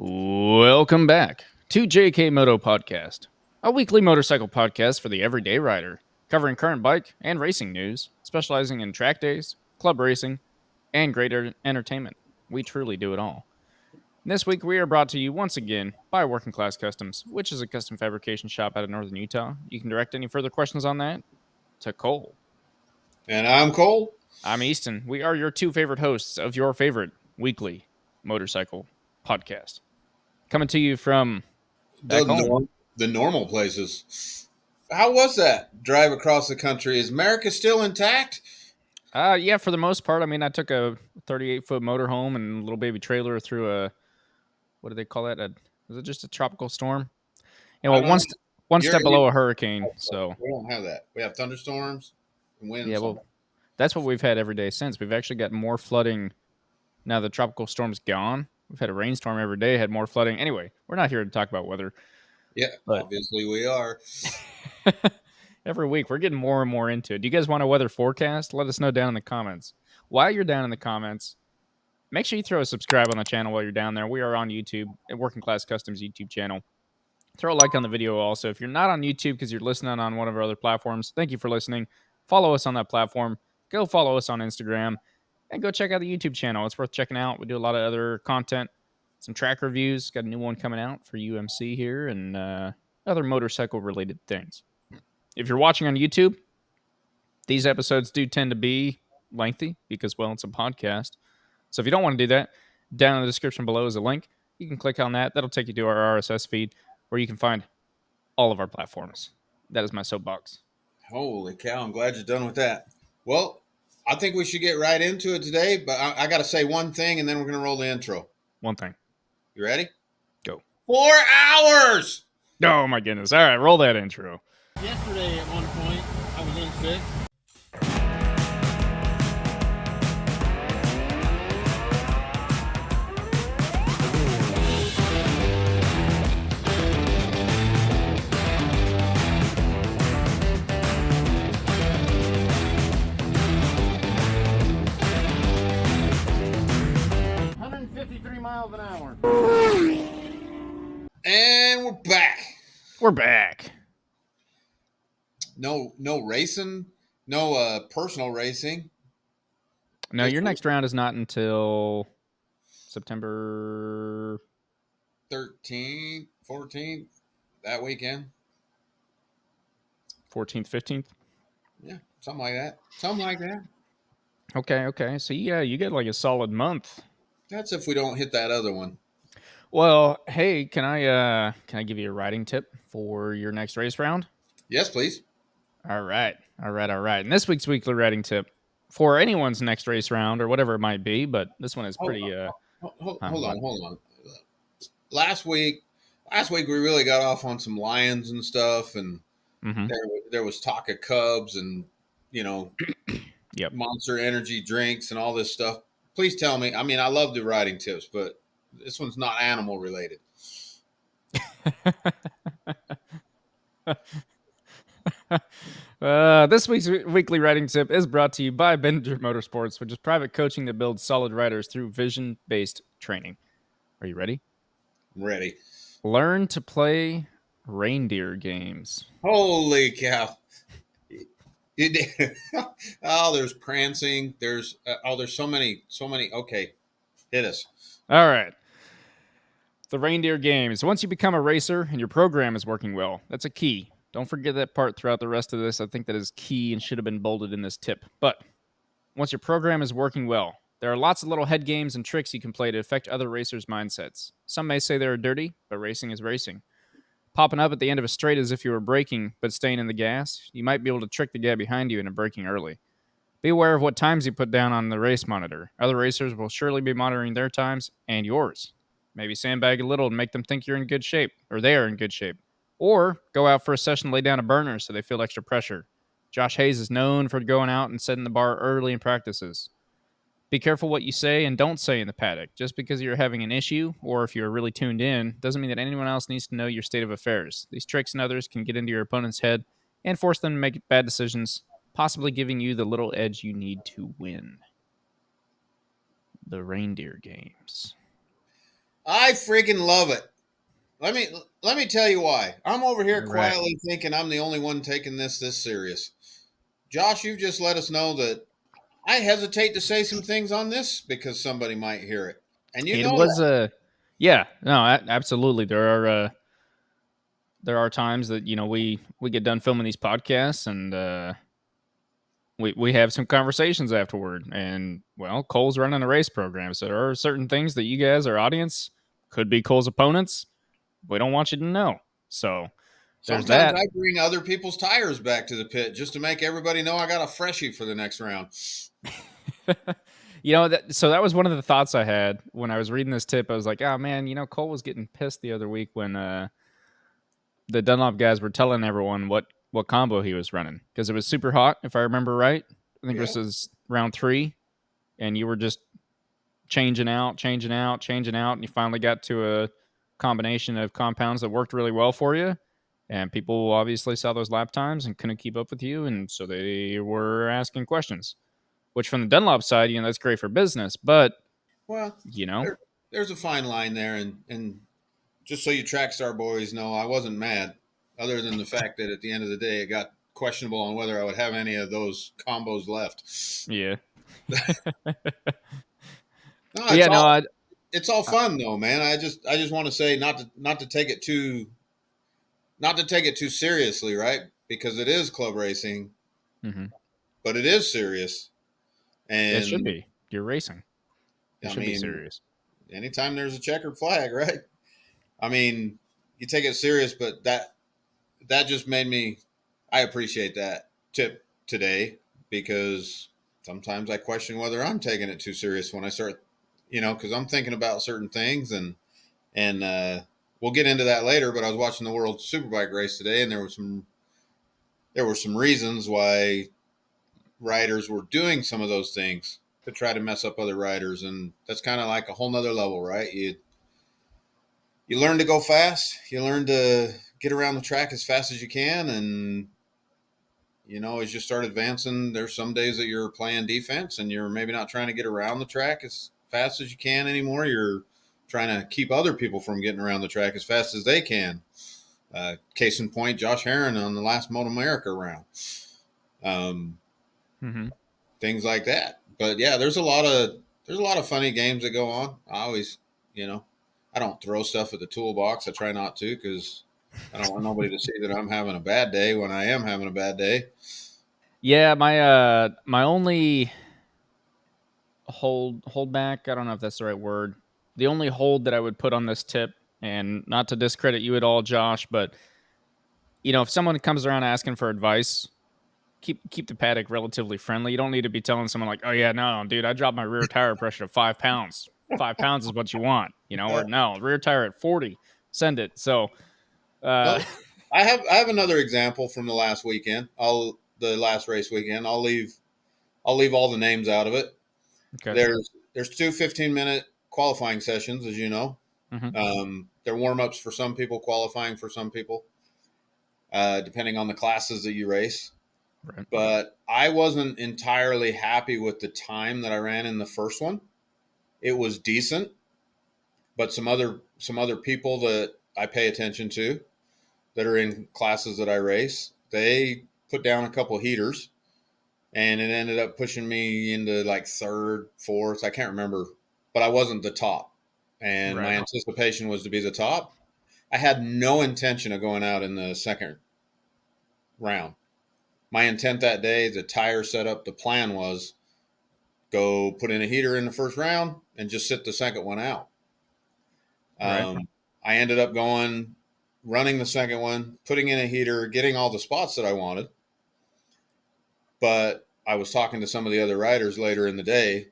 Welcome back to JKMoto Podcast, a weekly motorcycle podcast for the everyday rider, covering current bike and racing news, specializing in track days, club racing, and greater entertainment. We truly do it all. This week, we are brought to you once again by Working Class Customs, which is a custom fabrication shop out of northern Utah. You can direct any further questions on that to Cole. And I'm Cole. I'm Easton. We are your two favorite hosts of your favorite weekly motorcycle podcast. Coming to you from back home. The normal places. How was that drive across the country? Is America still intact? Yeah, for the most part. I mean, I took a 38-foot motorhome and a little baby trailer through what do they call that? Was it just a tropical storm? You know, one step below a hurricane. So we don't have that. We have thunderstorms and winds. Yeah, well, that's what we've had every day since. We've actually got more flooding now. The tropical storm's gone. We've had a rainstorm every day. Had more flooding. Anyway, we're not here to talk about weather. Yeah, but obviously we are. Every week, we're getting more and more into it. Do you guys want a weather forecast? Let us know down in the comments. While you're down in the comments, make sure you throw a subscribe on the channel while you're down there. We are on YouTube at Working Class Customs YouTube channel. Throw a like on the video also. If you're not on YouTube because you're listening on one of our other platforms, thank you for listening. Follow us on that platform. Go follow us on Instagram. And go check out the YouTube channel. It's worth checking out. We do a lot of other content. Some track reviews. Got a new one coming out for UMC here and other motorcycle-related things. If you're watching on YouTube, these episodes do tend to be lengthy because, well, it's a podcast. So if you don't want to do that, down in the description below is a link. You can click on that. That'll take you to our RSS feed where you can find all of our platforms. That is my soapbox. Holy cow, I'm glad you're done with that. Well, I think we should get right into it today, but I got to say one thing, and then we're going to roll the intro. One thing. You ready? Go. 4 hours! Oh, my goodness. All right, roll that intro. Yesterday at one point, I was in sick. Miles an hour. And we're back. We're back. No racing. No personal racing. No, your next round is not until September 13th, 14th, that weekend. 14th, 15th? Yeah, something like that. Okay. So, yeah, you get like a solid month. That's if we don't hit that other one. Well, hey, can I give you a riding tip for your next race round? Yes, please. All right. And this week's weekly riding tip for anyone's next race round or whatever it might be, but this one is pretty. Hold on. Last week we really got off on some lions and stuff, and there was talk of cubs and yep. Monster Energy drinks and all this stuff. Please tell me. I mean, I love the riding tips, but this one's not animal related. This week's weekly riding tip is brought to you by Bender Motorsports, which is private coaching that builds solid riders through vision-based training. Are you ready? I'm ready. Learn to play reindeer games. Holy cow. There's prancing. There's so many. Okay, hit us. All right. The reindeer games. Once you become a racer and your program is working well, that's a key. Don't forget that part throughout the rest of this. I think that is key and should have been bolded in this tip. But once your program is working well, there are lots of little head games and tricks you can play to affect other racers' mindsets. Some may say they're dirty, but racing is racing. Popping up at the end of a straight as if you were braking, but staying in the gas, you might be able to trick the guy behind you into braking early. Be aware of what times you put down on the race monitor. Other racers will surely be monitoring their times and yours. Maybe sandbag a little and make them think you're in good shape, or they are in good shape. Or go out for a session, lay down a burner so they feel extra pressure. Josh Hayes is known for going out and setting the bar early in practices. Be careful what you say and don't say in the paddock. Just because you're having an issue, or if you're really tuned in, doesn't mean that anyone else needs to know your state of affairs. These tricks and others can get into your opponent's head and force them to make bad decisions, possibly giving you the little edge you need to win. The reindeer games. I freaking love it. Let me tell you why. I'm over here All right. quietly thinking I'm the only one taking this serious. Josh, you've just let us know that I hesitate to say some things on this because somebody might hear it. And you It know was that. yeah, no, absolutely. There are times that we get done filming these podcasts and we have some conversations afterward. And well, Cole's running a race program, so there are certain things that you guys, our audience, could be Cole's opponents. We don't want you to know. So there's Sometimes that. I bring other people's tires back to the pit just to make everybody know I got a freshie for the next round. So that was one of the thoughts I had when I was reading this tip. I was like, oh man, Cole was getting pissed the other week when the Dunlop guys were telling everyone what combo he was running because it was super hot, if I remember right. I think Yeah. this is round 3, and you were just changing out, and you finally got to a combination of compounds that worked really well for you. And people obviously saw those lap times and couldn't keep up with you, and so they were asking questions. Which, from the Dunlop side, that's great for business, but Well, you know, there's a fine line there, and just so you track star boys know, I wasn't mad, other than the fact that at the end of the day, it got questionable on whether I would have any of those combos left. yeah, No, but yeah, no, it's all fun though, man. I just want to say not to take it too seriously, right? Because it is club racing, mm-hmm. but it is serious. It should And be. You're racing. It I should be mean, serious. anytime there's a checkered flag, right? I mean, you take it serious, but that just made me. I appreciate that tip today because sometimes I question whether I'm taking it too serious when I start, because I'm thinking about certain things and we'll get into that later. But I was watching the World Superbike race today, and there were some reasons why riders were doing some of those things to try to mess up other riders, and that's kind of like a whole nother level, right? You learn to go fast, you learn to get around the track as fast as you can, and as you start advancing, there's some days that you're playing defense and you're maybe not trying to get around the track as fast as you can anymore. You're trying to keep other people from getting around the track as fast as they can. Case in point, Josh Herron on the last Moto America round. Mm-hmm. Things like that. But yeah, there's a lot of funny games that go on. I always, I don't throw stuff at the toolbox. I try not to because I don't want nobody to see that I'm having a bad day when I am having a bad day. Yeah, my only hold back, I don't know if that's the right word. The only hold that I would put on this tip, and not to discredit you at all, Josh, but if someone comes around asking for advice, keep the paddock relatively friendly. You don't need to be telling someone like, "Oh yeah, no, dude, I dropped my rear tire pressure to 5 pounds. 5 pounds is what you want," or no, rear tire at 40. Send it. So, uh, Well, I have another example from the last weekend. The last race weekend. I'll leave all the names out of it. okay, There's two 15-minute qualifying sessions, as you know. mm-hmm. They're warm ups for some people, qualifying for some people, depending on the classes that you race. Right. But I wasn't entirely happy with the time that I ran in the first one. It was decent, but some other people that I pay attention to that are in classes that I race, they put down a couple heaters, and it ended up pushing me into like third, fourth. I can't remember, but I wasn't the top, and my Right. anticipation was to be the top. I had no intention of going out in the second round. My intent that day, the tire setup, the plan was go put in a heater in the first round and just sit the second one out. Right. I ended up running the second one, putting in a heater, getting all the spots that I wanted. But I was talking to some of the other riders later in the day,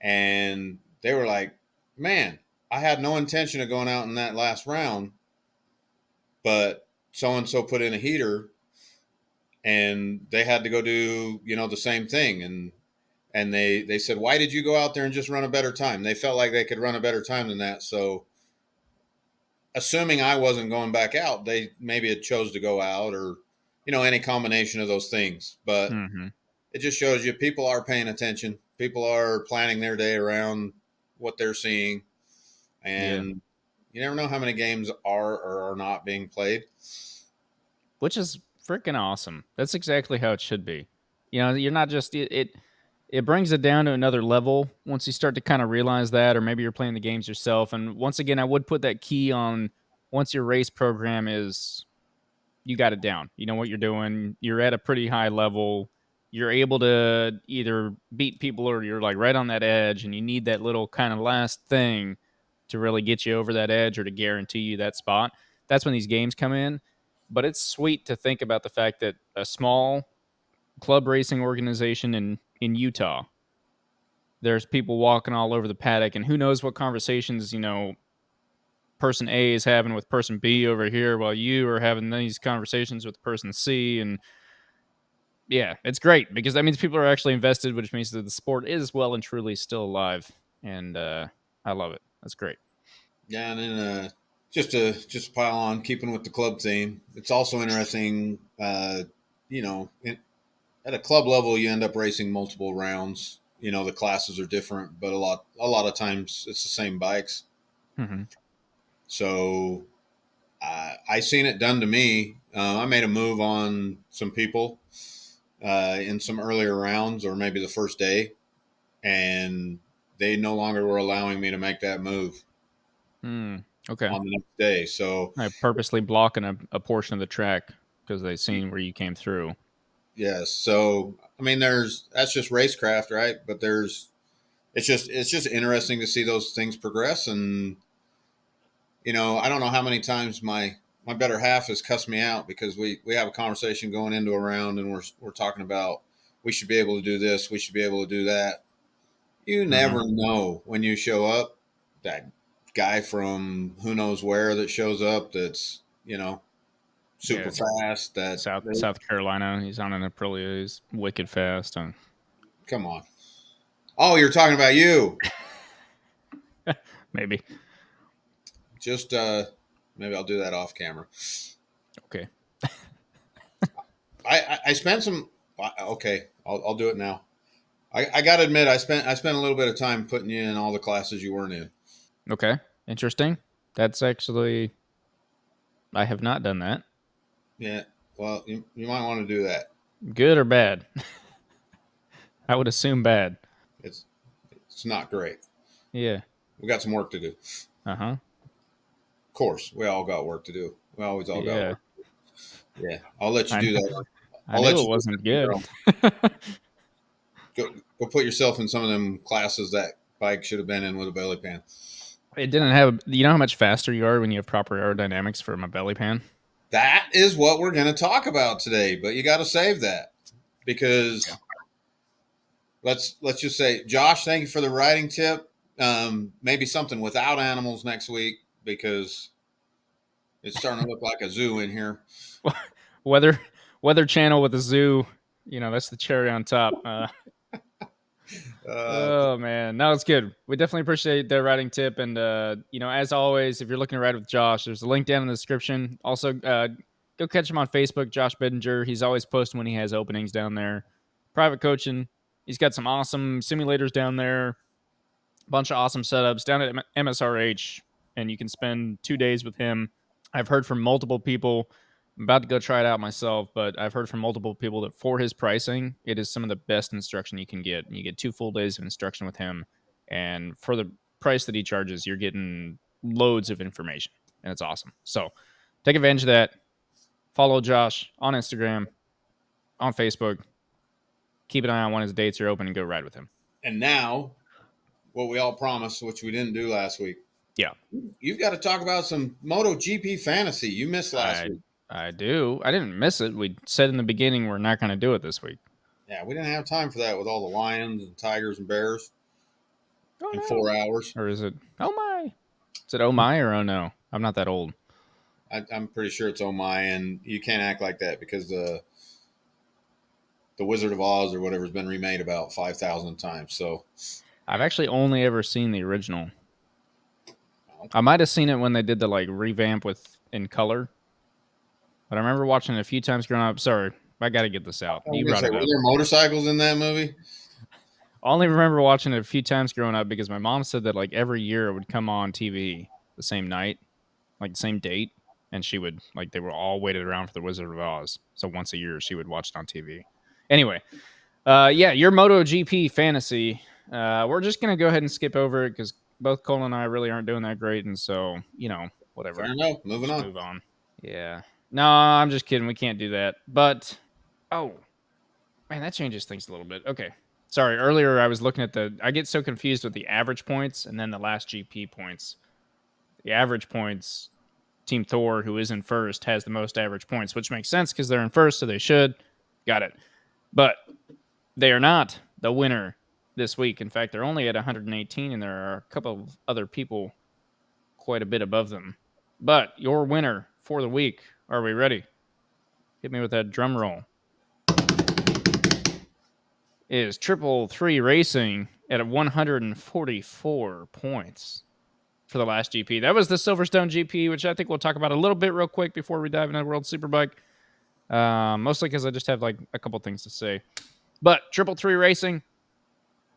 and they were like, "Man, I had no intention of going out in that last round, but so and so put in a heater, and they had to go do the same thing." And they said, "Why did you go out there and just run a better time?" They felt like they could run a better time than that. So, assuming I wasn't going back out, they maybe had chose to go out, or any combination of those things. But Mm-hmm. it just shows you people are paying attention. People are planning their day around what they're seeing, Yeah. and you never know how many games are or are not being played. Which is freaking awesome. That's exactly how it should be. You know, you're not just it brings it down to another level once you start to kind of realize that, or maybe you're playing the games yourself. And once again, I would put that key on once your race program is you got it down. You know what you're doing. You're at a pretty high level. You're able to either beat people or you're like right on that edge, and you need that little kind of last thing to really get you over that edge or to guarantee you that spot. That's when these games come in. But it's sweet to think about the fact that a small club racing organization in Utah, there's people walking all over the paddock, and who knows what conversations, person A is having with person B over here while you are having these conversations with person C. And yeah, it's great because that means people are actually invested, which means that the sport is well and truly still alive. And I love it. That's great. Yeah, and then just to pile on, keeping with the club theme, it's also interesting. You know, at a club level, you end up racing multiple rounds. You know, the classes are different, but a lot of times it's the same bikes. Mm-hmm. So I seen it done to me. I made a move on some people in some earlier rounds, or maybe the first day, and they no longer were allowing me to make that move Okay. on the next day. So I purposely blocking a portion of the track because they seen where you came through. yes, so I mean, that's just racecraft, right? But it's just interesting to see those things progress, and I don't know how many times my better half has cussed me out because we have a conversation going into a round, and we're talking about we should be able to do this, we should be able to do that. You Mm-hmm. never know when you show up, that guy from who knows where that shows up that's Yeah, super fast. South Carolina. He's on an Aprilia. He's wicked fast. Come on. Oh, you're talking about you. Maybe. Just maybe I'll do that off camera. Okay. I spent some. Okay, I'll do it now. I got to admit, I spent a little bit of time putting you in all the classes you weren't in. Okay. Interesting. That's actually I have not done that. Yeah. Well, you might want to do that. Good or bad? I would assume bad. It's it's not great. Yeah. We got some work to do. Uh-huh. Of course, we all got work to do. We always all got Yeah. work. Yeah, I'll let you I do that. I I'll let knew it you do wasn't that, good. girl. Go put yourself in some of them classes that bike should have been in with a belly pan. It didn't have you know how much faster you are when you have proper aerodynamics from a belly pan? That is what we're going to talk about today, but you got to save that Yeah. because let's just say, Josh, thank you for the riding tip. Maybe something without animals next week because it's starting to look like a zoo in here. Weather Weather Channel with a zoo, that's the cherry on top. Uh, Oh man, no, it's good. We definitely appreciate the writing tip, and as always, if you're looking to ride with Josh, there's a link down in the description. Also, go catch him on Facebook, Josh Bedinger. He's always posting when he has openings down there. Private coaching. He's got some awesome simulators down there. Bunch of awesome setups down at MSRH, and you can spend 2 days with him. I've heard from multiple people. I'm about to go try it out myself, but I've heard from multiple people that for his pricing, it is some of the best instruction you can get. You get 2 full days of instruction with him, and for the price that he charges, you're getting loads of information, and it's awesome. So take advantage of that. Follow Josh on Instagram, on Facebook. Keep an eye on when his dates are open, and go ride with him. and now, what we all promised, which we didn't do last week, Yeah, you've got to talk about some MotoGP fantasy. You missed last I week. I do. I didn't miss it. We said in the beginning we're not going to do it this week. Yeah, we didn't have time for that with all the lions and tigers and bears Oh in no. 4 hours. Or is it oh my? Is it oh my or oh no? I'm not that old. I'm pretty sure it's oh my, and you can't act like that because the Wizard of Oz or whatever has been remade about 5,000 times. So I've actually only ever seen the original. I might have seen it when they did the like revamp with in color, but I remember watching it a few times growing up. Sorry, I got to get this out. I was You gonna brought say, it were up. there motorcycles in that movie? only remember watching it a few times growing up because my mom said that like every year it would come on TV the same night, like the same date, and she would like they were all waited around for the Wizard of Oz. So once a year she would watch it on TV. Anyway, yeah, your MotoGP fantasy. We're just gonna go ahead and skip over it because both Cole and I really aren't doing that great, and so whatever. Fair enough. Moving Just on. move on. Yeah. No, I'm just kidding. We can't do that. But oh man, that changes things a little bit. Okay. Sorry, earlier I was looking at I get so confused with the average points and then the last GP points. The average points, Team Thor, who is in first, has the most average points, which makes sense because they're in first, so they should. Got it. But they are not the winner this week. In fact, they're only at 118, and there are a couple of other people quite a bit above them. But your winner for the week, are we ready? Hit me with that drum roll. Is Triple Three Racing at 144 points for the last GP. That was the Silverstone GP, which I think we'll talk about a little bit real quick before we dive into World Superbike. Mostly because I just have like a couple things to say. But Triple Three Racing,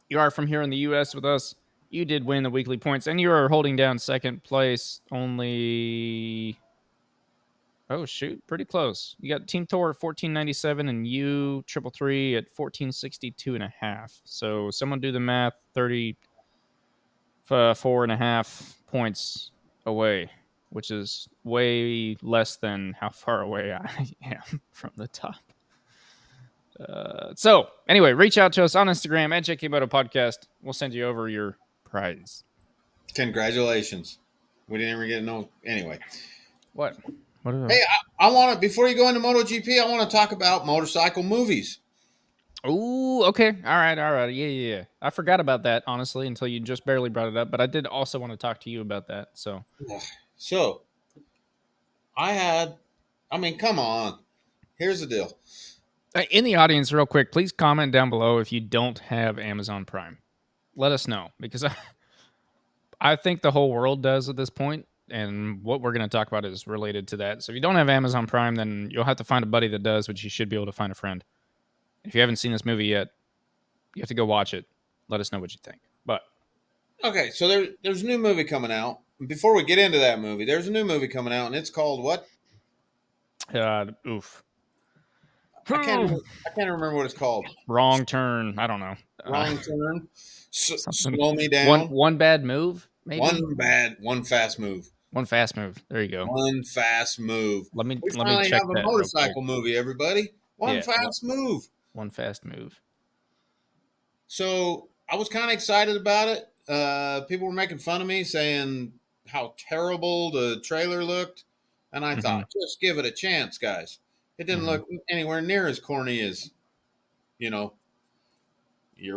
you are from here in the U.S. with us. You did win the weekly points, and you are holding down second place only... Oh, shoot. Pretty close. You got Team Thor at 1497 and you, Triple Three, at 1462.5. So someone do the math, 34.5 points away, which is way less than how far away I am from the top. So, anyway, reach out to us on Instagram at JKMoto Podcast. We'll send you over your prize. Congratulations. We didn't ever get no. Anyway. What? Hey, I want to, before you go into MotoGP, I want to talk about motorcycle movies. Ooh, okay. All right. Yeah. I forgot about that, honestly, until you just barely brought it up. But I did also want to talk to you about that. So, come on. Here's the deal. In the audience, real quick, please comment down below if you don't have Amazon Prime. Let us know, because I think the whole world does at this point, and what we're going to talk about is related to that. So if you don't have Amazon Prime, then you'll have to find a buddy that does, but you should be able to find a friend. If you haven't seen this movie yet, you have to go watch it. Let us know what you think. But okay, so there's a new movie coming out. Before we get into that movie, there's a new movie coming out, and it's called what? Oof. I can't remember what it's called. Wrong Turn. I don't know. Wrong Turn. Slow Me Down. One bad move, maybe? One fast move. One fast move. There you go. One fast move. Let me we check have a that motorcycle movie, everybody. One fast move. One fast move. So I was kind of excited about it. People were making fun of me, saying how terrible the trailer looked. And I thought, just give it a chance, guys. It didn't look anywhere near as corny as, your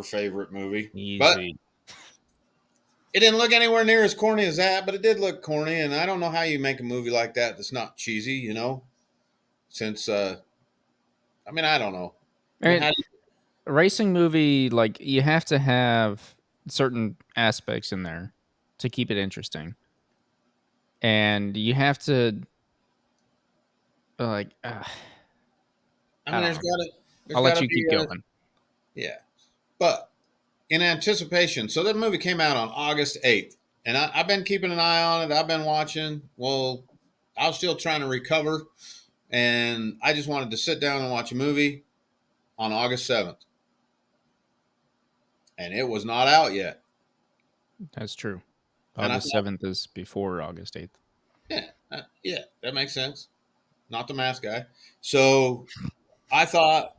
favorite movie. Easy. But it didn't look anywhere near as corny as that, but it did look corny. And I don't know how you make a movie like that that's not cheesy, since, I don't know. A racing movie, like, you have to have certain aspects in there to keep it interesting. And you have to, I'll let you keep going. Yeah. But in anticipation, so that movie came out on August 8th. And I've been keeping an eye on it. I've been watching. Well, I was still trying to recover. And I just wanted to sit down and watch a movie on August 7th. And it was not out yet. That's true. August 7th is before August 8th. Yeah, that makes sense. Not the math guy. So I thought,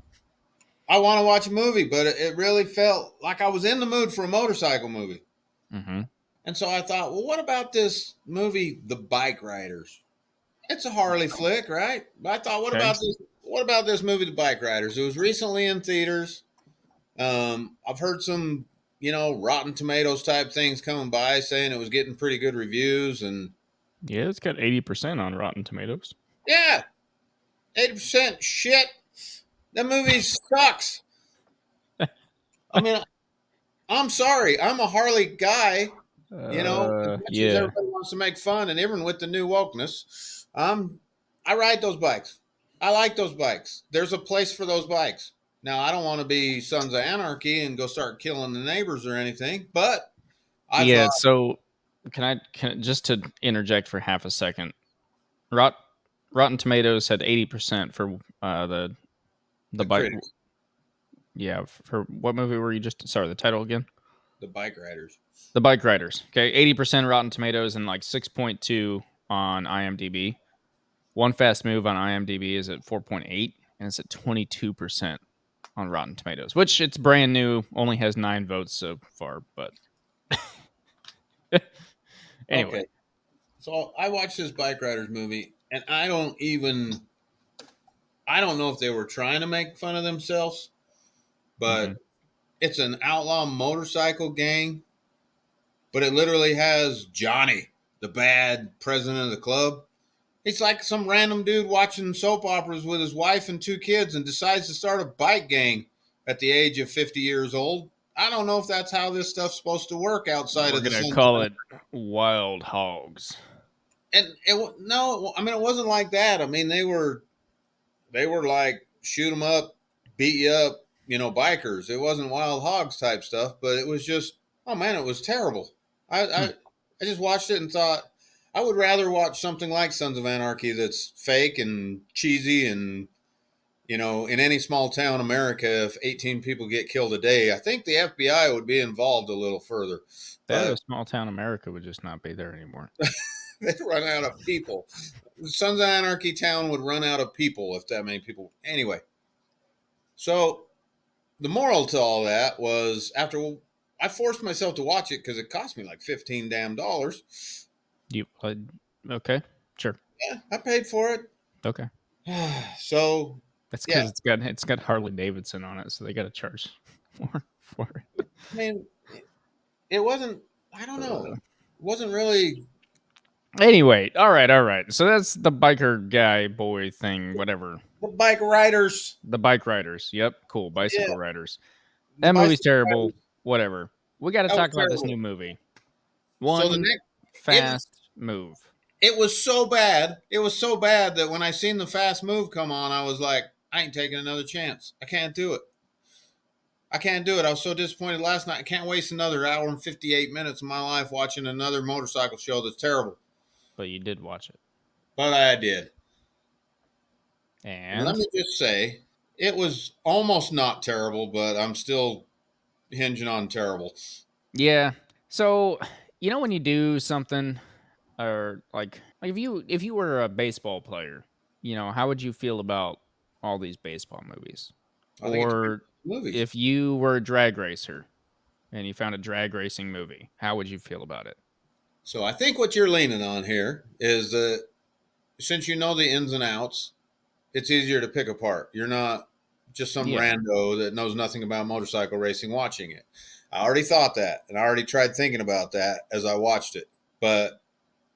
I want to watch a movie, but it really felt like I was in the mood for a motorcycle movie. And so I thought, well, what about this movie, The Bike Riders? It's a Harley flick, right? But I thought, what about this movie, The Bike Riders? It was recently in theaters. I've heard some, Rotten Tomatoes type things coming by saying it was getting pretty good reviews. And yeah, it's got 80% on Rotten Tomatoes. Yeah, 80% shit. That movie sucks. I'm sorry. I'm a Harley guy. Everybody wants to make fun, and even with the new wokeness, I ride those bikes. I like those bikes. There's a place for those bikes. Now, I don't want to be Sons of Anarchy and go start killing the neighbors or anything, but I Yeah. thought, So can just to interject for half a second? Rot, Rotten Tomatoes had 80% for the the bike. critics, Yeah, for what movie were you just? Sorry, the title again. the bike riders. The Bike Riders. Okay, 80% Rotten Tomatoes and like 6.2 on IMDb. One Fast Move on IMDb is at 4.8, and it's at 22% on Rotten Tomatoes, which it's brand new, only has 9 votes so far. But anyway, Okay. So I watched this bike riders movie, and I don't know if they were trying to make fun of themselves, mhm. but it's an outlaw motorcycle gang, but it literally has Johnny, the bad president of the club. It's like some random dude watching soap operas with his wife and 2 kids and decides to start a bike gang at the age of 50 years old. I don't know if that's how this stuff's supposed to work outside We're of the gonna Sons call of it Wild Hogs. and no, I mean it wasn't like that. I mean they were like shoot 'em up, beat you up, bikers. It wasn't wild hogs type stuff, but it was just, oh man, it was terrible. I Hmm. I, I just watched it and thought I would rather watch something like Sons of Anarchy that's fake and cheesy and in any small town America, if 18 people get killed a day, I think the FBI would be involved a little further. That or But small town America would just not be there anymore. they'd run out of people. Sons of Anarchy town would run out of people if that many people. Anyway, so the moral to all that was I forced myself to watch it because it cost me like 15 damn dollars. You okay? Sure. Yeah, I paid for it. Okay. So That's yeah, because it's got Harley Davidson on it, so they got to charge more for it. I mean, it wasn't. I don't know. It wasn't really Anyway, all right. So that's the biker guy boy thing, whatever. the bike riders. The bike riders. Yep, cool. Yeah, Bicycle riders. the That movie's bicycle terrible. riders. Whatever. We got to That was talk about this terrible. new movie. So the One next, it Fast Move. it was so bad. It was so bad that when I seen the fast move come on, I was like, I ain't taking another chance. I can't do it. I can't do it. I was so disappointed last night. I can't waste another hour and 58 minutes of my life watching another motorcycle show that's terrible. But you did watch it. But I did. And let And me just say, it was almost not terrible, but I'm still hinging on terrible. yeah. So, when you do something or like if you were a baseball player, how would you feel about all these baseball movies? I think it's Or movies. if you were a drag racer and you found a drag racing movie, how would you feel about it? So I think what you're leaning on here is that since you know the ins and outs, it's easier to pick apart. You're not just some Yeah. rando that knows nothing about motorcycle racing watching it. I already thought that, and I already tried thinking about that as I watched it. But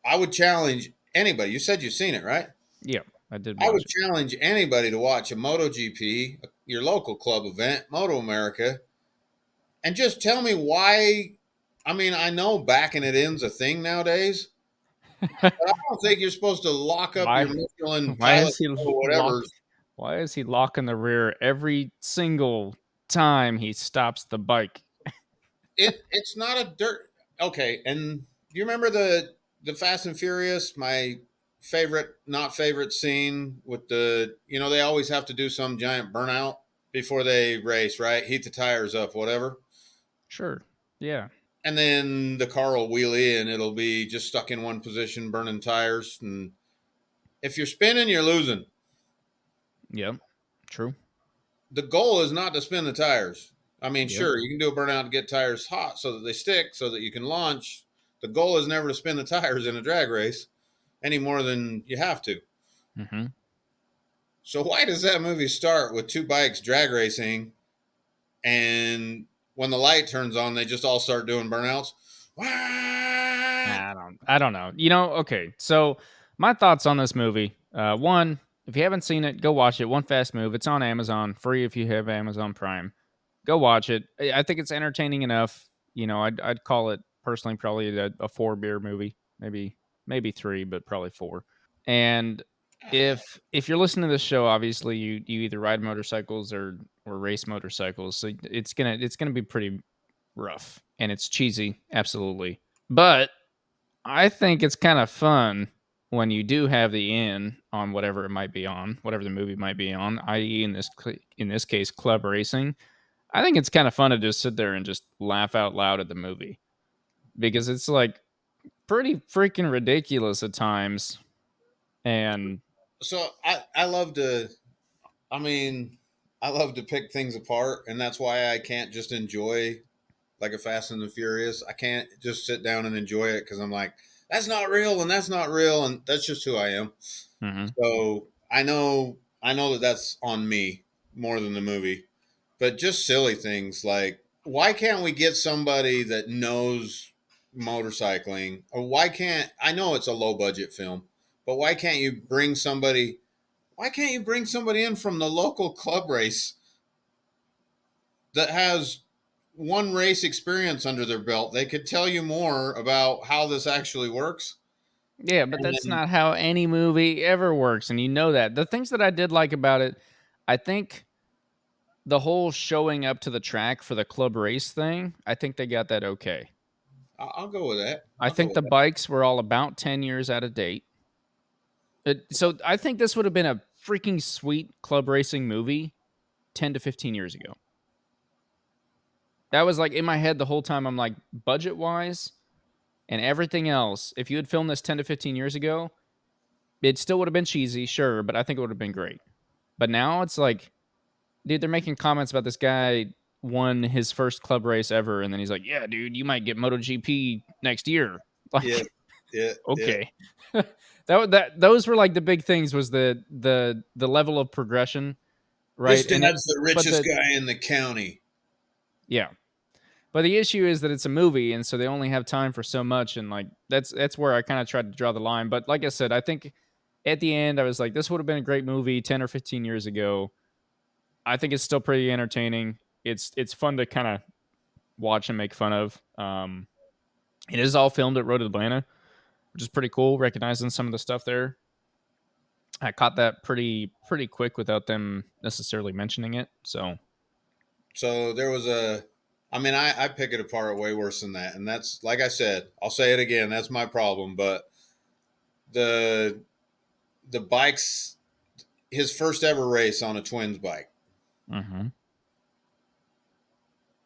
I would challenge anybody. You said you've seen it, right? Yeah, I did I watch would it. challenge anybody to watch a MotoGP, your local club event, Moto America, and just tell me why. I mean, I know backing it in's a thing nowadays, but I don't think you're supposed to lock up your Why Michelin why pilot is he or whatever. why is he locking the rear every single time he stops the bike? It's not a dirt. Okay, and do you remember the Fast and Furious? My favorite, not favorite scene with they always have to do some giant burnout before they race, right? Heat the tires up, whatever. Sure. Yeah. And then the car will wheelie and it'll be just stuck in one position, burning tires. And if you're spinning, you're losing. Yep. True. The goal is not to spin the tires. I mean, Yep. sure, you can do a burnout to get tires hot so that they stick, so that you can launch. The goal is never to spin the tires in a drag race any more than you have to. Mhm. So why does that movie start with 2 bikes drag racing, and when the light turns on, they just all start doing burnouts? Wah! I don't know. Okay. So my thoughts on this movie. One, if you haven't seen it, go watch it. One Fast Move. It's on Amazon, free if you have Amazon Prime. Go watch it. I think it's entertaining enough. I'd call it personally probably a 4 beer movie, maybe 3, but probably 4. And if you're listening to this show, obviously you either ride motorcycles or race motorcycles. So it's gonna be pretty rough, and it's cheesy, absolutely. But I think it's kind of fun when you do have the in on whatever it might be on, whatever the movie might be on, i.e., in this case, club racing. I think it's kind of fun to just sit there and just laugh out loud at the movie because it's like pretty freaking ridiculous at times. And So I love to. I mean, I love to pick things apart, and that's why I can't just enjoy like a Fast and the Furious. I can't just sit down and enjoy it because I'm like, that's not real, and that's not real, and that's just who I am. mhm. So I know that that's on me more than the movie, but just silly things like why can't we get somebody that knows motorcycling, or why can't I know it's a low budget film, but why can't you bring somebody? Why can't you bring somebody in from the local club race that has one race experience under their belt? They could tell you more about how this actually works. Yeah, but And that's then, not how any movie ever works, and you know that. The things that I did like about it, I think the whole showing up to the track for the club race thing, I think they got that okay. I'll go with that. I I'll go think with the that. bikes were all about 10 years out of date. So I think this would have been a freaking sweet club racing movie 10 to 15 years ago. That was like in my head the whole time. I'm like, budget wise and everything else, if you had filmed this 10 to 15 years ago, it still would have been cheesy, sure, but I think it would have been great. But now it's like, dude, they're making comments about this guy won his first club race ever, and then he's like, "Yeah, dude, you might get MotoGP next year." Yeah, Like, yeah, yeah. okay, that those were like the big things was the level of progression, This right? And it, dad's the but richest the guy in the county. yeah, but the issue is that it's a movie, and so they only have time for so much, and like that's where I kind of tried to draw the line. But like I said, I think at the end I was like, this would have been a great movie 10 or 15 years ago. I think it's still pretty entertaining. It's fun to kind of watch and make fun of. It is all filmed at Road Atlanta, which is pretty cool. Recognizing some of the stuff there, I caught that pretty quick without them necessarily mentioning it. So So there was a. I mean, I pick it apart way worse than that, and that's like I said. I'll say it again. That's my problem. But the the bikes, his first ever race on a twins bike, mhm.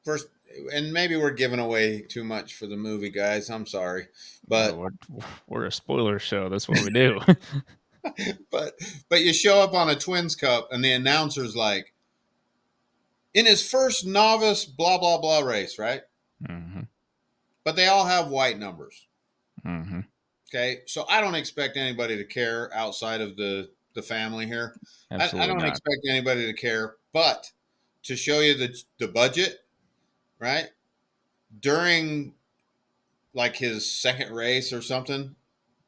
first, and maybe we're giving away too much for the movie, guys. I'm sorry, but We're a spoiler show. That's what we do. but but you show up on a twins cup, and the announcer's like, in his first novice blah blah blah race, right? hmm But they all have white numbers. hmm Okay, so I don't expect anybody to care outside of the family here. I Absolutely don't not. expect anybody to care, but to show you the budget, right? During like his second race or something,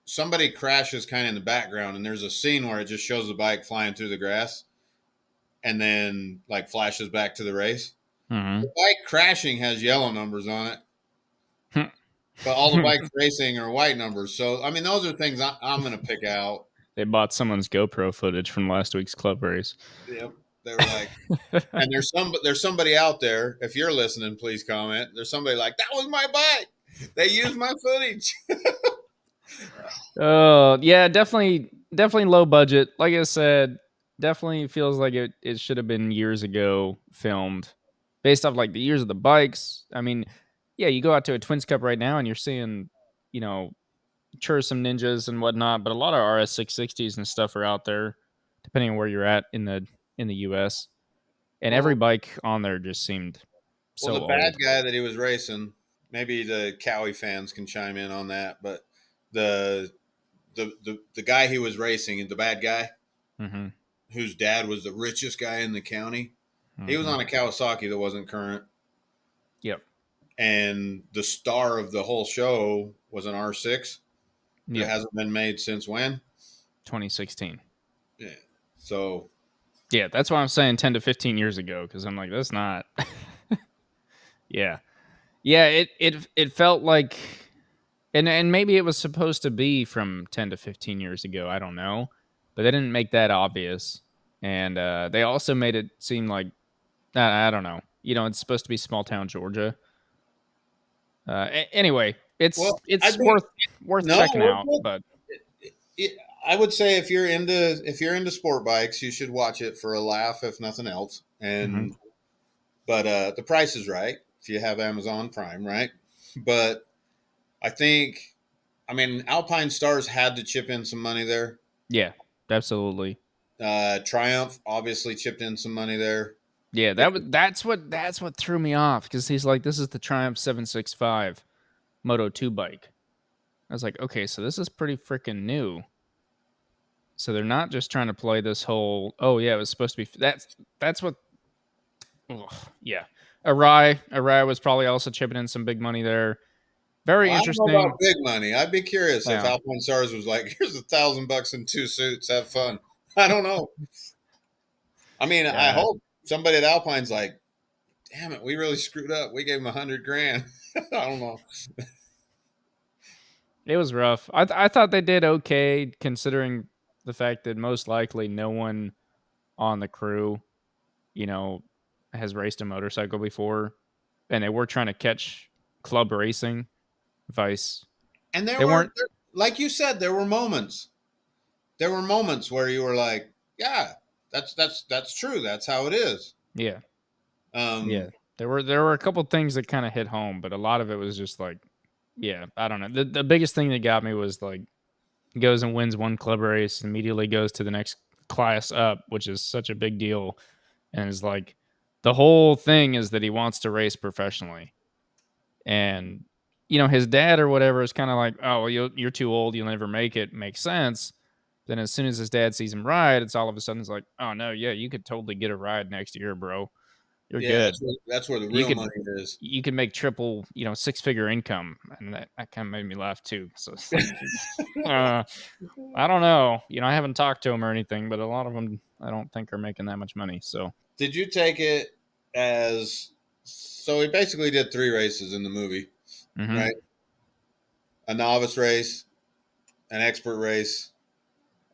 somebody crashes kind of in the background, and there's a scene where it just shows the bike flying through the grass, and then like flashes back to the race. hmm The bike crashing has yellow numbers on it, but all the bikes racing are white numbers. So I mean, those are things I'm going to pick out. They bought someone's GoPro footage from last week's club race. Yep. They were like, and there's somebody out there. If you're listening, please comment. There's somebody like that was my bike. They used my footage. Oh yeah, definitely low budget. Like I said, definitely feels like it should have been years ago filmed, based off like the years of the bikes. I mean, yeah, you go out to a Twins Cup right now and you're seeing, you know, sure some ninjas and whatnot, but a lot of RS 660s and stuff are out there, depending on where you're at in the US. And every Well, bike on there just seemed well, so the bad old. guy that he was racing. Maybe the Cowie fans can chime in on that, but the the guy he was racing, the bad guy, Mm-hmm. whose dad was the richest guy in the county, he was Mm-hmm. on a Kawasaki that wasn't current, Yep. and the star of the whole show was an R6 that Yep. hasn't been made since when? 2016. Yeah. So Yeah, that's why I'm saying 10 to 15 years ago, because I'm like, that's not. Yeah, yeah. It felt like, and maybe it was supposed to be from 10 to 15 years ago. I don't know, but they didn't make that obvious, and they also made it seem like I don't know. It's supposed to be small town Georgia. Anyway, it's Well, I it's think worth no, checking we're out. good. But I would say if you're into sport bikes, you should watch it for a laugh, if nothing else. mhm. But the price is right if you have Amazon Prime, right? But I think, I mean, Alpine Stars had to chip in some money there. Yeah, absolutely. Triumph obviously chipped in some money there. Yeah, that's what threw me off because he's like, this is the Triumph 765 Moto 2 bike. I was like, okay, so this is pretty freaking new. So they're not just trying to play this whole, oh yeah, it was supposed to be. That's what. Ugh, yeah, Arai was probably also chipping in some big money there. Very Well, I don't know about interesting. big money. I'd be curious if Yeah, Alpine Stars was like, "Here's $1,000 and two suits. Have fun." I don't know. I mean, I yeah, hope somebody at Alpine's like, "Damn it, we really screwed up. We gave him 100 grand." I don't know. it was rough. I thought they did okay considering the fact that most likely no one on the crew, you know, has raced a motorcycle before, and they were trying to catch club racing vice. And They weren't. like you said, there were moments. There were moments where you were like, "Yeah, that's true. That's how it is." Yeah, yeah. Um, There were a couple things that kind of hit home, but a lot of it was just like, yeah, I don't know. The biggest thing that got me was like he goes and wins one club race, immediately goes to the next class up, which is such a big deal, and is like the whole thing is that he wants to race professionally, and his dad or whatever is kind of like, oh, well, you're too old, you'll never make it. Makes sense. Then as soon as his dad sees him ride, it's all of a sudden it's like, oh no, yeah, you could totally get a ride next year, bro. You're yeah, good. that's where the You real could money is. you could make triple, six-figure income, and that kind of made me laugh too. So it's like, I don't know. I haven't talked to him or anything, but a lot of them I don't think are making that much money. So Did you take it as so? He basically did three races in the movie, mhm. right? A novice race, an expert race,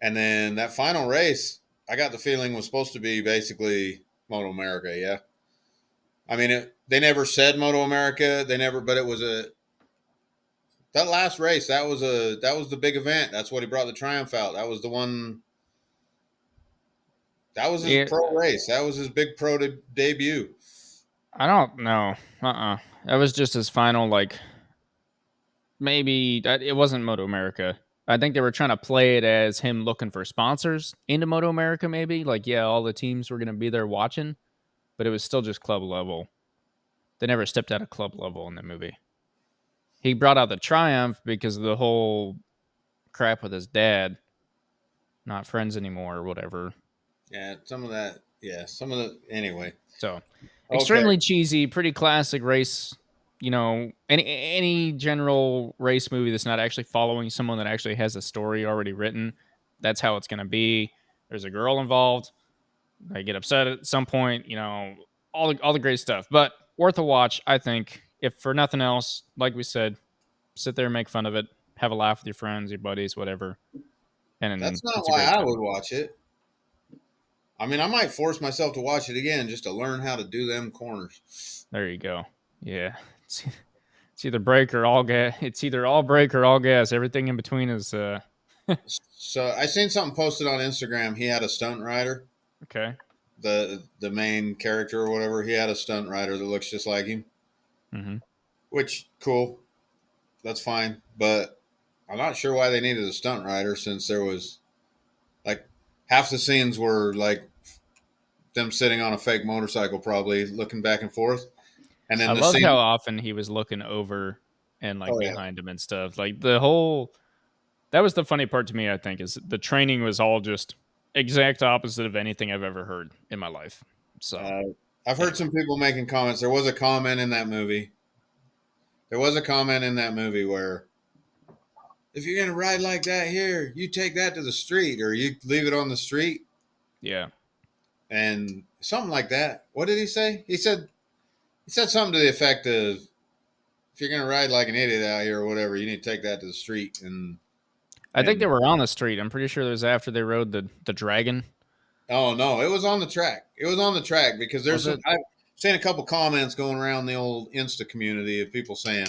and then that final race. I got the feeling was supposed to be basically Moto America. Yeah, I mean, they never said Moto America. They never, but it was that last race. That was the big event. That's what he brought the Triumph out. That was the one. That was his Yeah, pro race. That was his big pro debut. I don't know. That was just his final, like, maybe it wasn't Moto America. I think they were trying to play it as him looking for sponsors into Moto America, maybe. Like, yeah, all the teams were going to be there watching, but it was still just club level. They never stepped out of club level in the movie. He brought out the Triumph because of the whole crap with his dad, not friends anymore or whatever. Yeah, some of that. Yeah, some of the. Anyway, So, okay. extremely cheesy, pretty classic race. Any general race movie that's not actually following someone that actually has a story already written, that's how it's going to be. There's a girl involved. They get upset at some point. All the great stuff. But worth a watch, I think. If for nothing else, like we said, sit there and make fun of it, have a laugh with your friends, your buddies, whatever, and That's not it's a why great I time. would watch it. I mean, I might force myself to watch it again just to learn how to do them corners. There you go. Yeah, it's either break or all gas. It's either all break or all gas. Everything in between is So I seen something posted on Instagram. He had a stunt rider, okay. the main character or whatever. He had a stunt rider that looks just like him, Hmm. which cool. That's fine, but I'm not sure why they needed a stunt rider since there was like half the scenes were like them sitting on a fake motorcycle, probably looking back and forth, and I then the loved how scene. often he was looking over and like Oh yeah, behind him and stuff. Like the whole that was the funny part to me. I think is the training was all just exact opposite of anything I've ever heard in my life. So uh, I've heard anyway, some people making comments. There was a comment in that movie. There was a comment in that movie where if you're gonna ride like that here, you take that to the street or you leave it on the street yeah, and something like that. What did he say? He said something to the effect of if you're gonna ride like an idiot out here or whatever, you need to take that to the street I think they and were on the street. I'm pretty sure it was after they rode the dragon. Oh no, it was on the track. It was on the track because there's Was some. it? I've seen a couple comments going around the old Insta community of people saying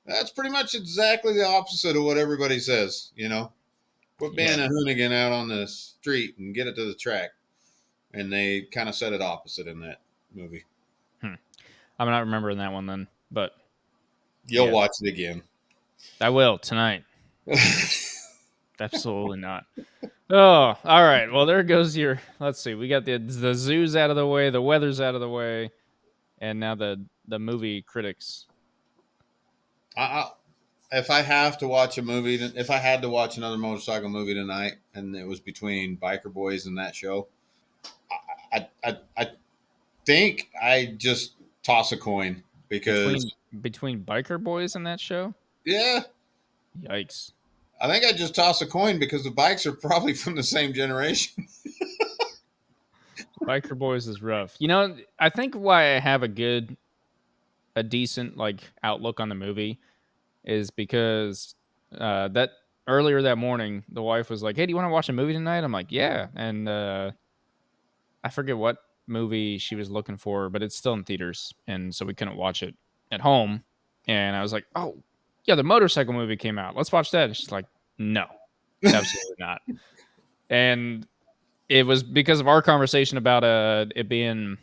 that's pretty much exactly the opposite of what everybody says. Quit being Yeah. a hoonigan out on the street and get it to the track. And they kind of said it opposite in that movie. I'm not remembering that one then, but You'll yeah, watch it again. I will tonight. Absolutely not. Oh, all right. Well, there goes your. Let's see. We got the zoos out of the way, the weather's out of the way, and now the movie critics. I, if I have to watch a movie, if I had to watch another motorcycle movie tonight, and it was between Biker Boys and that show, I think I just toss a coin because Between biker boys and that show. yeah, Yikes. I think I just toss a coin because the bikes are probably from the same generation. Biker boys is rough. I think why I have a decent like outlook on the movie is because that earlier that morning the wife was like, "Hey, do you want to watch a movie tonight?" I'm like, "Yeah," and I forget what movie she was looking for, but it's still in theaters, and so we couldn't watch it at home. And I was like, "Oh, yeah, the motorcycle movie came out. Let's watch that." And she's like, "No, absolutely not." And it was because of our conversation about it being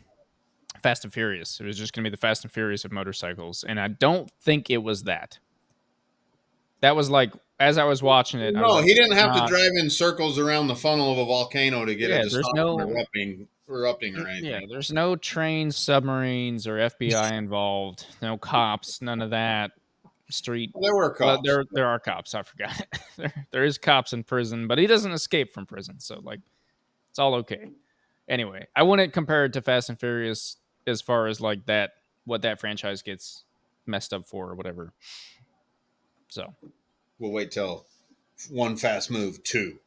Fast and Furious. It was just going to be the Fast and Furious of motorcycles, and I don't think it was that. That was like as I was watching it, I was No, like, he "This didn't is have to not." drive in circles around the funnel of a volcano to get it Yeah, to there's stop from no erupting or Yeah, anything. there's no trains, submarines, or FBI involved. No cops, none of that. Street. Well, there were Well, cops. there are cops. I forgot. There is cops in prison, but he doesn't escape from prison, so like it's all okay. Anyway, I wouldn't compare it to Fast and Furious as far as like that what that franchise gets messed up for or whatever. So We'll wait till one fast move two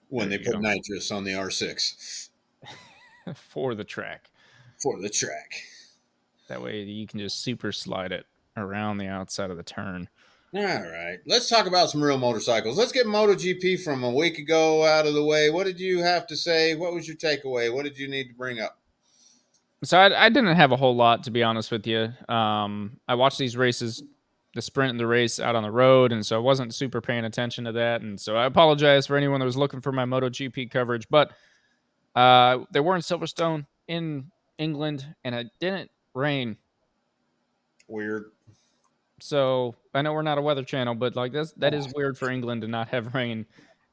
when there they you put go. nitrous on the R6 For the track. for the track. That way you can just super slide it around the outside of the turn. All right, let's talk about some real motorcycles. Let's get MotoGP from a week ago out of the way. What did you have to say? What was your takeaway? What did you need to bring up? So I didn't have a whole lot, to be honest with you. I watched these races, the sprint and the race out on the road, and so I wasn't super paying attention to that. And so I apologize for anyone that was looking for my MotoGP coverage. But they were in Silverstone in England, and it didn't rain. Weird. So I know we're not a weather channel, but like that is weird for England to not have rain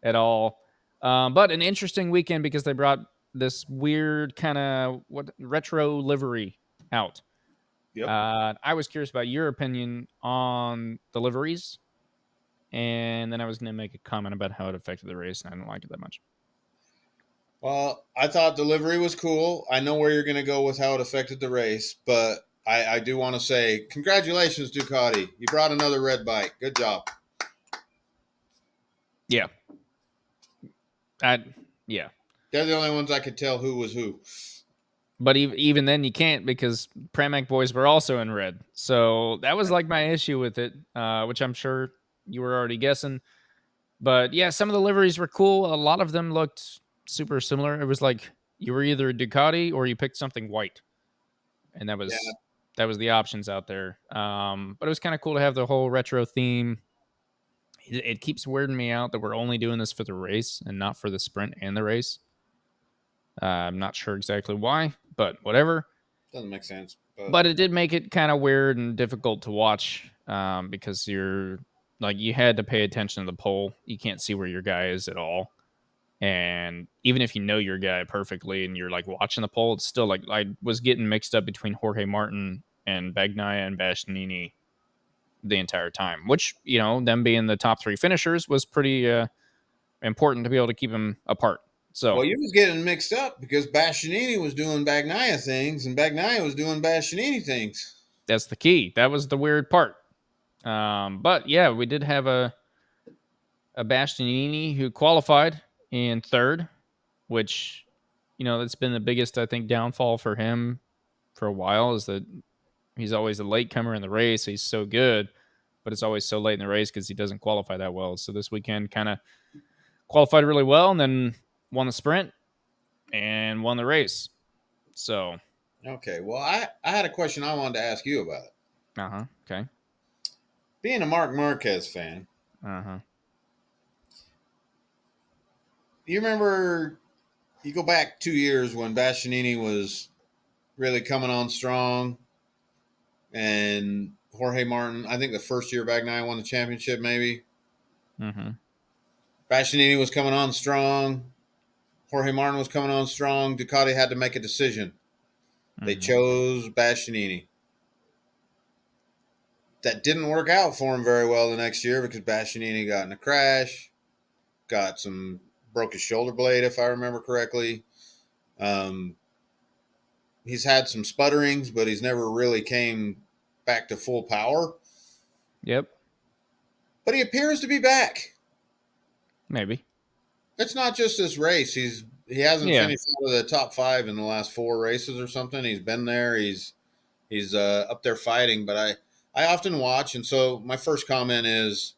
at all. But an interesting weekend because they brought this weird kind of what retro livery out. Yep. I was curious about your opinion on the liveries, and then I was going to make a comment about how it affected the race, and I don't like it that much. Well, I thought delivery was cool. I know where you're going to go with how it affected the race, but I do want to say congratulations, Ducati. You brought another red bike. Good job. Yeah, yeah. They're the only ones I could tell who was who. But even then, you can't because Pramac boys were also in red. So that was like my issue with it, which I'm sure you were already guessing. But yeah, some of the liveries were cool. A lot of them looked super similar. It was like you were either a Ducati or you picked something white, and Yeah. that was the options out there. But it was kind of cool to have the whole retro theme. It keeps weirding me out that we're only doing this for the race and not for the sprint and the race. I'm not sure exactly why, but whatever. Doesn't make sense. But it did make it kind of weird and difficult to watch because you're like you had to pay attention to the pole. You can't see where your guy is at all. And even if you know your guy perfectly and you're like watching the pole, it's still like I was getting mixed up between Jorge Martin and Bagnaia and Bastianini the entire time, which, them being the top three finishers was pretty important to be able to keep them apart. So, well, you was getting mixed up because Bastianini was doing Bagnaia things and Bagnaia was doing Bastianini things. that's the key. That was the weird part. But yeah, we did have a Bastianini who qualified in third, which, that's been the biggest, I think, downfall for him for a while is that he's always a late comer in the race. He's so good, but it's always so late in the race because he doesn't qualify that well. So this weekend kind of qualified really well and then won the sprint. and won the race. So, Okay. Well, I had a question I wanted to ask you about it. okay. Being a Mark Marquez fan, Uh-huh. you remember you go back 2 years when Bastianini was really coming on strong, and Jorge Martin, I think the first year Bagnaia won the championship, maybe. Mm-hmm. Bastianini was coming on strong. Jorge Martin was coming on strong. Ducati had to make a decision. They Mm-hmm. chose Bastianini. That didn't work out for him very well the next year because Bastianini got in a crash, broke his shoulder blade, if I remember correctly. Um, he's had some sputterings, but he's never really came back to full power. Yep. But he appears to be back. Maybe. It's not just this race. He hasn't Yeah. finished out of the top 5 in the last 4 races or something. He's been there. He's up there fighting. But I often watch, and so my first comment is,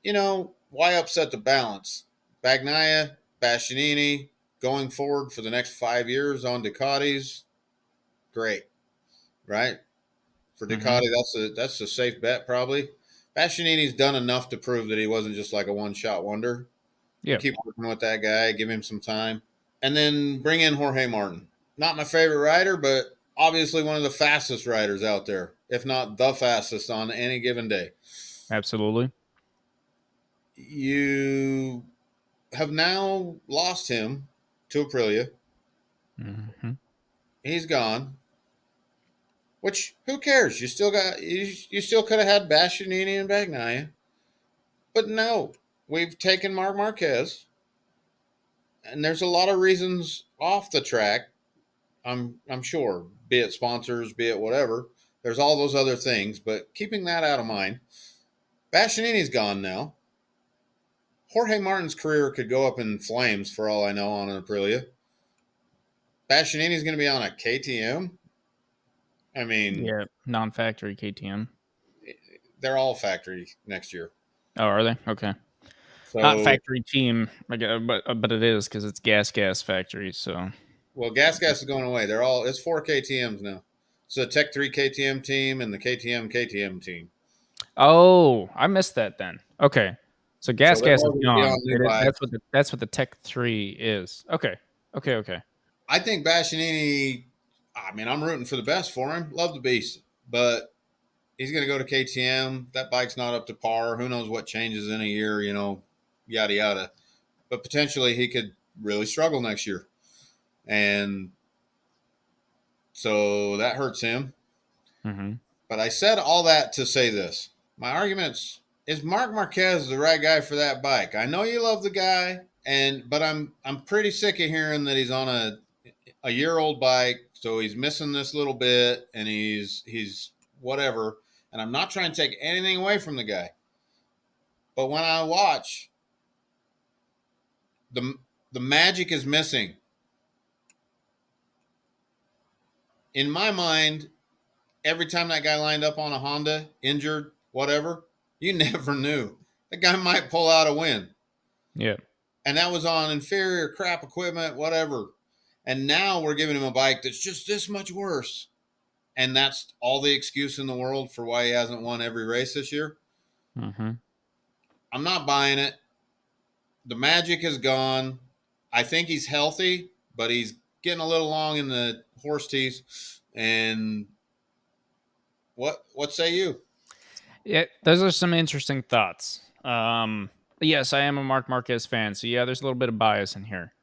why upset the balance? Bagnaia, Bastianini, going forward for the next 5 years on Ducatis, great, right? For Ducati, that's a safe bet probably. Bastianini's done enough to prove that he wasn't just like a one-shot wonder. You Yeah. keep working with that guy, give him some time, and then bring in Jorge Martin. Not my favorite rider, but obviously one of the fastest riders out there, if not the fastest on any given day. Absolutely. You have now lost him to Aprilia. Mm-hmm. He's gone. Which who cares? You still could have had Bastianini and Bagnaia, but no, we've taken Marc Marquez, and there's a lot of reasons off the track. I'm sure, be it sponsors, be it whatever. There's all those other things, but keeping that out of mind, Bastianini's gone now. Jorge Martin's career could go up in flames for all I know on an Aprilia. Bastianini's going to be on a KTM. I mean, Yeah. Non-factory KTM. they're all factory next year. Oh, are they? Okay. Not So, factory team, but it is because it's gas factory. So well, Gas is going away. It's 4 KTMs now. So Tech 3 KTM team and the KTM team. oh, I missed that then. Okay, so So gas they're is all going to be on gone. new bikes. That's what the Tech 3 is. Okay. I think Bastianini, I mean, I'm rooting for the best for him. Love the beast. But he's going to go to KTM. That bike's not up to par. Who knows what changes in a year, yada, yada. But potentially he could really struggle next year. And so that hurts him. Mm-hmm. But I said all that to say this. My argument is Marc Marquez the right guy for that bike? I know you love the guy, but I'm pretty sick of hearing that he's on a year-old bike, so he's missing this little bit, and he's whatever. And I'm not trying to take anything away from the guy, but when I watch, the magic is missing. In my mind, every time that guy lined up on a Honda, injured, whatever, you never knew. The guy might pull out a win. Yeah. And that was on inferior crap equipment, whatever. And now we're giving him a bike that's just this much worse. And that's all the excuse in the world for why he hasn't won every race this year. Mm-hmm. I'm not buying it. The magic is gone. I think he's healthy, but he's getting a little long in the horse teeth. And what say you? Yeah, those are some interesting thoughts. Yes, I am a Marc Marquez fan, so yeah, there's a little bit of bias in here,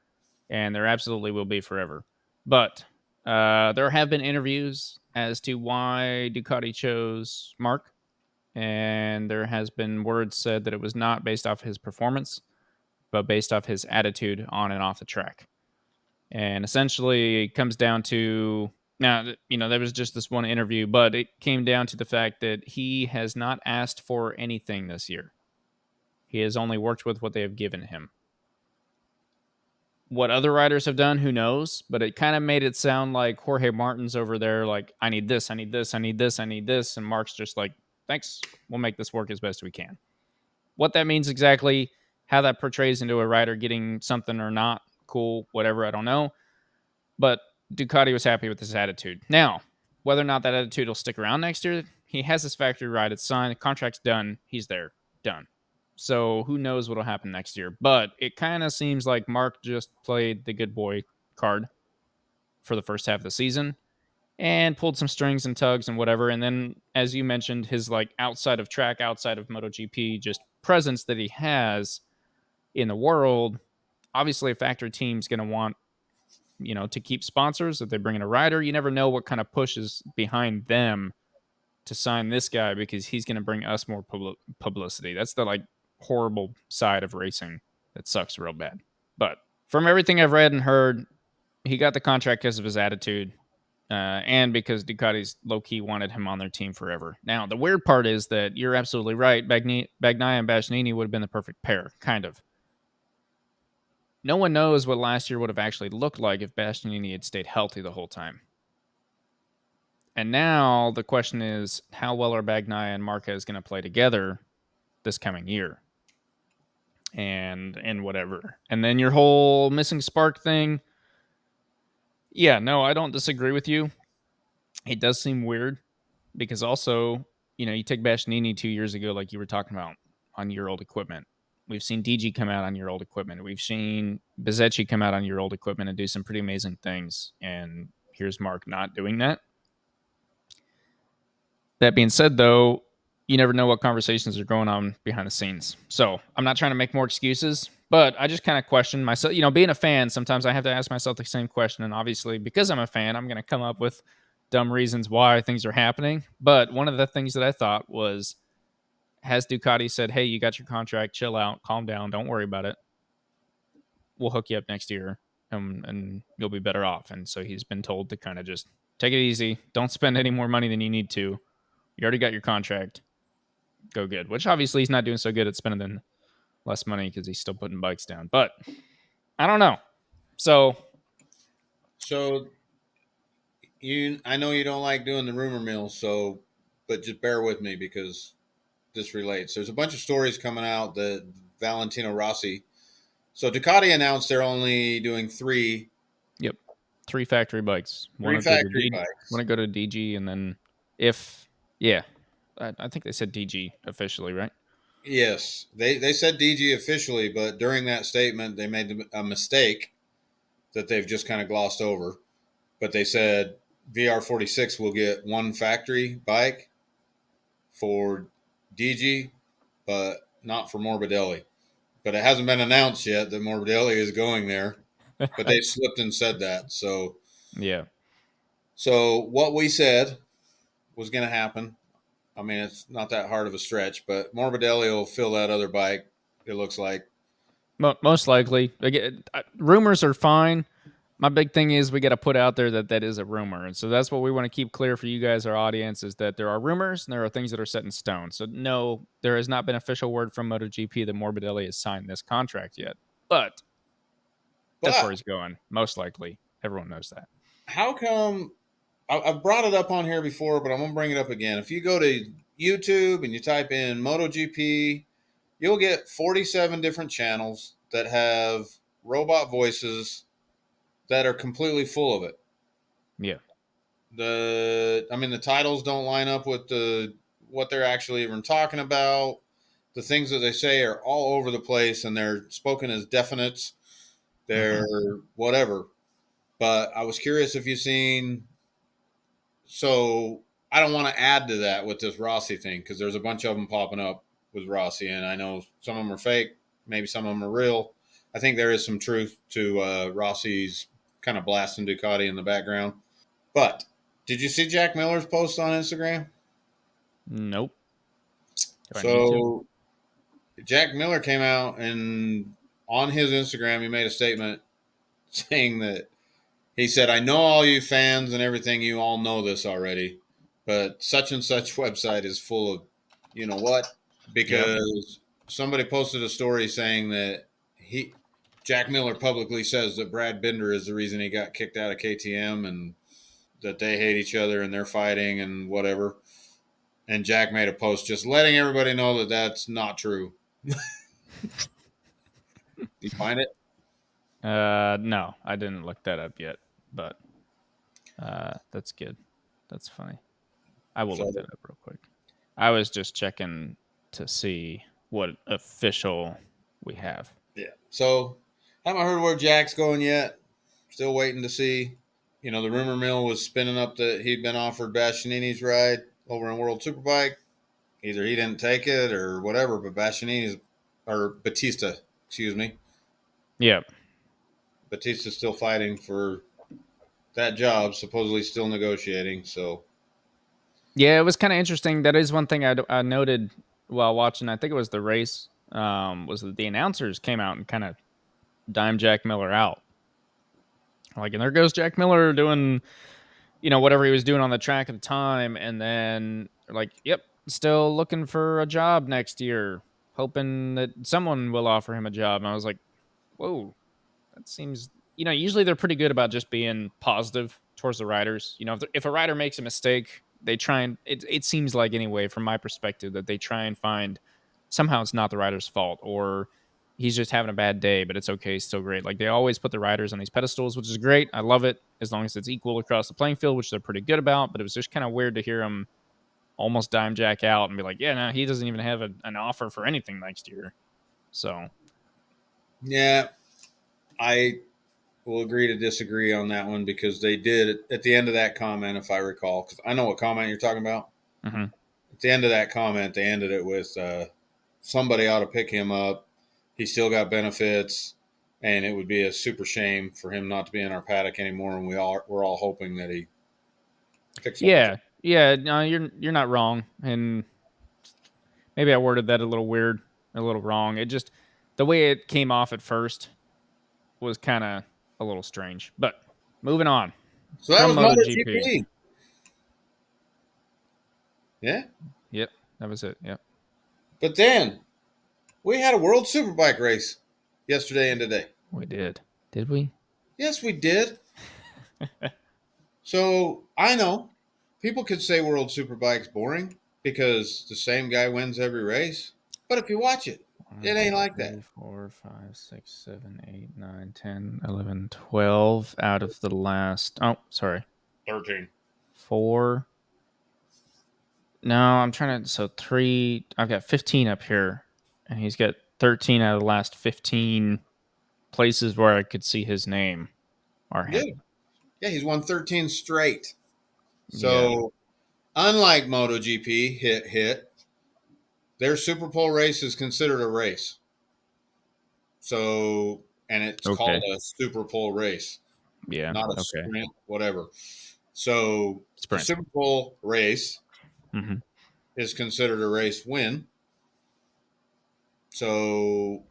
and there absolutely will be forever. But there have been interviews as to why Ducati chose Mark, and there has been words said that it was not based off his performance, but based off his attitude on and off the track. And essentially, it comes down to now, there was just this one interview, but it came down to the fact that he has not asked for anything this year. He has only worked with what they have given him. What other riders have done, who knows? But it kind of made it sound like Jorge Martin's over there, like, I need this, I need this, I need this, I need this. And Mark's just like, thanks, we'll make this work as best we can. What that means exactly, how that portrays into a rider getting something or not, cool, whatever, I don't know. But Ducati was happy with his attitude. Now, whether or not that attitude will stick around next year, he has his factory ride. It's signed. The contract's done. He's there. Done. So who knows what will happen next year. But it kind of seems like Mark just played the good boy card for the first half of the season and pulled some strings and tugs and whatever. And then, as you mentioned, his like outside of track, outside of MotoGP, just presence that he has in the world. Obviously, a factory team's going to want, to keep sponsors. If they bring in a rider, you never know what kind of push is behind them to sign this guy because he's going to bring us more publicity. That's the like horrible side of racing that sucks real bad. But from everything I've read and heard, he got the contract because of his attitude. And because Ducati's low-key wanted him on their team forever. Now, the weird part is that you're absolutely right. Bagnaia and Bastianini would have been the perfect pair, kind of. No one knows what last year would have actually looked like if Bastianini had stayed healthy the whole time. And now the question is, how well are Bagnaia and Marquez going to play together this coming year? And whatever. And then your whole missing spark thing. Yeah, no, I don't disagree with you. It does seem weird because also, you take Bastianini 2 years ago, like you were talking about, on your old equipment. We've seen DG come out on your old equipment. We've seen Bezecchi come out on your old equipment and do some pretty amazing things. And here's Mark not doing that. That being said, though, you never know what conversations are going on behind the scenes. So I'm not trying to make more excuses, but I just kind of question myself. Being a fan, sometimes I have to ask myself the same question. And obviously, because I'm a fan, I'm going to come up with dumb reasons why things are happening. But one of the things that I thought was, has Ducati said, hey, you got your contract, chill out, calm down, don't worry about it. We'll hook you up next year and you'll be better off. And so he's been told to kind of just take it easy. Don't spend any more money than you need to. You already got your contract. Go good, which obviously he's not doing so good at spending less money because he's still putting bikes down. But I don't know. So I know you don't like doing the rumor mill, but just bear with me because this relates. There's a bunch of stories coming out that Valentino Rossi. So Ducati announced they're only doing 3. Yep, 3 factory bikes. 3 factory bikes. Want to go to DG, and then I think they said DG officially, right? Yes, they said DG officially, but during that statement they made a mistake that they've just kind of glossed over. But they said VR46 will get 1 factory bike for DG, but not for Morbidelli. But it hasn't been announced yet that Morbidelli is going there. But they slipped and said that. So yeah. So what we said was going to happen. I mean, it's not that hard of a stretch, but Morbidelli will fill that other bike, it looks like. Most likely. Again, rumors are fine. My big thing is we got to put out there that is a rumor. And so that's what we want to keep clear for you guys, our audience, is that there are rumors and there are things that are set in stone. So no, there has not been official word from MotoGP that Morbidelli has signed this contract yet. But that's where he's going, most likely. Everyone knows that. How come I've brought it up on here before, but I'm going to bring it up again. If you go to YouTube and you type in MotoGP, you'll get 47 different channels that have robot voices that are completely full of it. Yeah. The titles don't line up with what they're actually even talking about. The things that they say are all over the place, and they're spoken as definites. They're whatever. But I was curious if you've seen. So I don't want to add to that with this Rossi thing because there's a bunch of them popping up with Rossi, and I know some of them are fake. Maybe some of them are real. I think there is some truth to Rossi's kind of blasting Ducati in the background. But did you see Jack Miller's post on Instagram? Nope. So Jack Miller came out and on his Instagram, he made a statement saying that he said, I know all you fans and everything, you all know this already, but such and such website is full of, you know what? Because somebody posted a story saying that Jack Miller publicly says that Brad Binder is the reason he got kicked out of KTM and that they hate each other and they're fighting and whatever. And Jack made a post just letting everybody know that that's not true. You find it? No, I didn't look that up yet, but that's good. That's funny. I will look So that up real quick. I was just checking to see what official we have. yeah. So haven't heard where Jack's going yet. Still waiting to see. You know, the rumor mill was spinning up that he'd been offered Bastianini's ride over in World Superbike. Either he didn't take it or whatever, but Bastianini's or Batista, excuse me. Yeah. Batista's still fighting for that job, supposedly still negotiating. So Yeah, it was kind of interesting. That is one thing I noted while watching. I think it was the race. Was that the announcers came out and kind of dime Jack Miller out. Like, and there goes Jack Miller doing, whatever he was doing on the track at the time. And then, like, yep, still looking for a job next year, hoping that someone will offer him a job. And I was like, whoa, that seems, usually they're pretty good about just being positive towards the riders. If a rider makes a mistake, they try and, it seems like, anyway, from my perspective, that they try and find somehow it's not the rider's fault, or he's just having a bad day, but it's okay, still great. Like, they always put the riders on these pedestals, which is great. I love it, as long as it's equal across the playing field, which they're pretty good about. But it was just kind of weird to hear him almost dime Jack out and be like, yeah, no, he doesn't even have an offer for anything next year. So, yeah, I will agree to disagree on that one because they did at the end of that comment, if I recall, because I know what comment you're talking about. mm-hmm. At the end of that comment, they ended it with somebody ought to pick him up. He still got benefits, and it would be a super shame for him not to be in our paddock anymore. And we're all hoping that he picks up. Yeah, no, you're not wrong. And maybe I worded that a little weird, a little wrong. It just, the way it came off at first was kind of a little strange. But moving on So that from was MotoGP. MotoGP. Yeah. Yep, that was it. Yep, But then we had a World Superbike race yesterday and today. we did. Did we? Yes, we did. So I know people could say World Superbike's boring because the same guy wins every race. But if you watch it, it ain't like that. 4, 5, 6, 7, 8, 9, 10, 11, 12 out of the last. Oh, sorry. 13. 4. No, I'm trying to. So 3. I've got 15 up here, and he's got 13 out of the last 15 places where I could see his name or Yeah. him. Yeah, he's won 13 straight. Yeah. So, unlike MotoGP, hit, their Super Pole race is considered a race. So, and it's called a Super Pole race, Yeah. not a Okay. sprint, whatever. So, the Sprint. Super Pole race Mm-hmm. is considered a race win. So,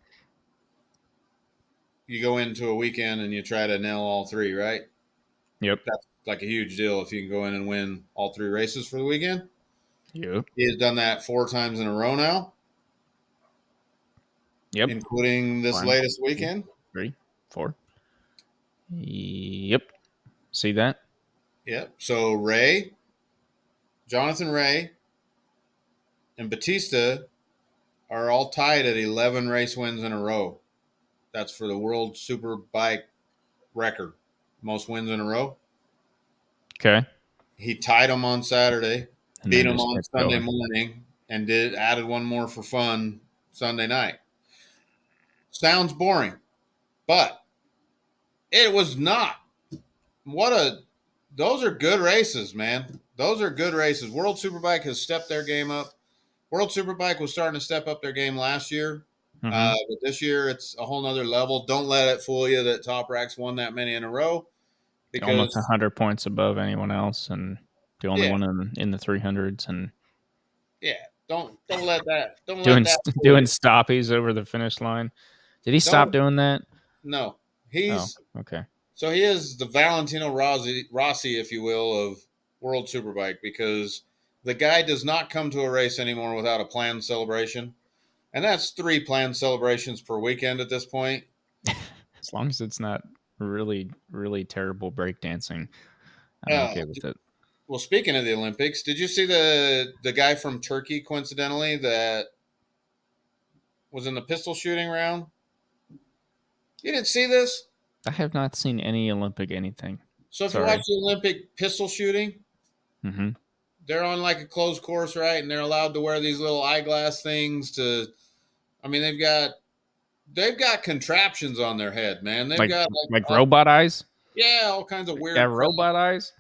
you go into a weekend and you try to nail all three, right? Yep. That's like a huge deal if you can go in and win all three races for the weekend. Yep. He has done that 4 times in a row now. Yep. Including this 1, latest 2, weekend. 3, 4. Yep. See that? Yep. So Jonathan Ray, and Batista are all tied at 11 race wins in a row. That's for the World Superbike record. Most wins in a row. Okay. He tied them on Saturday, And beat then them just on kept Sunday going. morning, and added one more for fun Sunday night. Sounds boring, but it was not. Those are good races, man. Those are good races. World Superbike has stepped their game up. World Superbike was starting to step up their game last year. Mm-hmm. But this year it's a whole nother level. Don't let it fool you that Toprak's won that many in a row Almost because 100 points above anyone else, and the only yeah, one in the 300s, and yeah. Don't let that doing fool doing you. stoppies over the finish line. Did he stop Don't doing that? no. Oh, okay. He is the Valentino Rossi, if you will, of World Superbike because the guy does not come to a race anymore without a planned celebration. And that's 3 planned celebrations per weekend at this point. As long as it's not really, really terrible breakdancing, I'm Uh, okay with it. well, speaking of the Olympics, did you see the guy from Turkey, coincidentally, that was in the pistol shooting round? You didn't see this? I have not seen any Olympic anything. So if you Sorry. watch the Olympic pistol shooting, Mm-hmm. they're on like a closed course, right? And they're allowed to wear these little eyeglass things to. I mean, they've got contraptions on their head, man. They've got Like robot eyes. all kinds of Yeah, weird crap. robot eyes.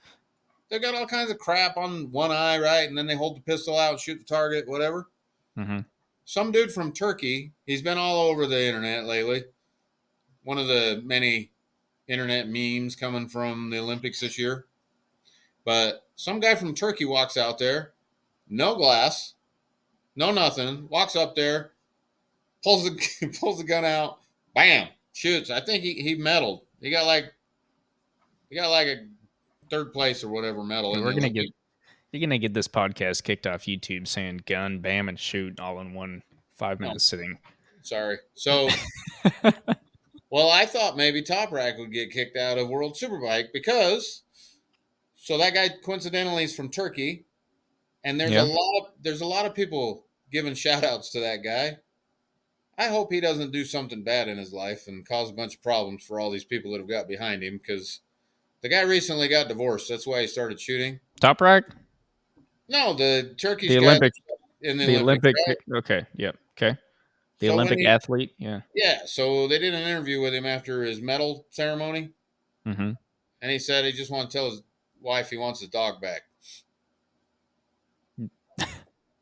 They've got all kinds of crap on one eye, right? And then they hold the pistol out and shoot the target, whatever. Mm-hmm. Some dude from Turkey, he's been all over the internet lately. One of the many internet memes coming from the Olympics this year. But some guy from Turkey walks out there, no glass, no nothing, walks up there, pulls the gun out, bam, shoots. I think he medaled. He got like a third place or whatever medal in the Olympics. You're gonna get this podcast kicked off YouTube saying gun, bam, and shoot all in one 5-minute sitting. Sorry. So, well, I thought maybe Toprak would get kicked out of World Superbike because, so that guy coincidentally is from Turkey, and there's a lot of people giving shout outs to that guy. I hope he doesn't do something bad in his life and cause a bunch of problems for all these people that have got behind him because the guy recently got divorced. That's why he started shooting. Toprak? No, the Turkish The guy Olympic. in The Olympics, Olympic. right? Okay. Yep. Okay. The So Olympic athlete. Yeah. Yeah, so they did an interview with him after his medal ceremony, Mm-hmm. and he said he just wanted to tell his wife he wants his dog back.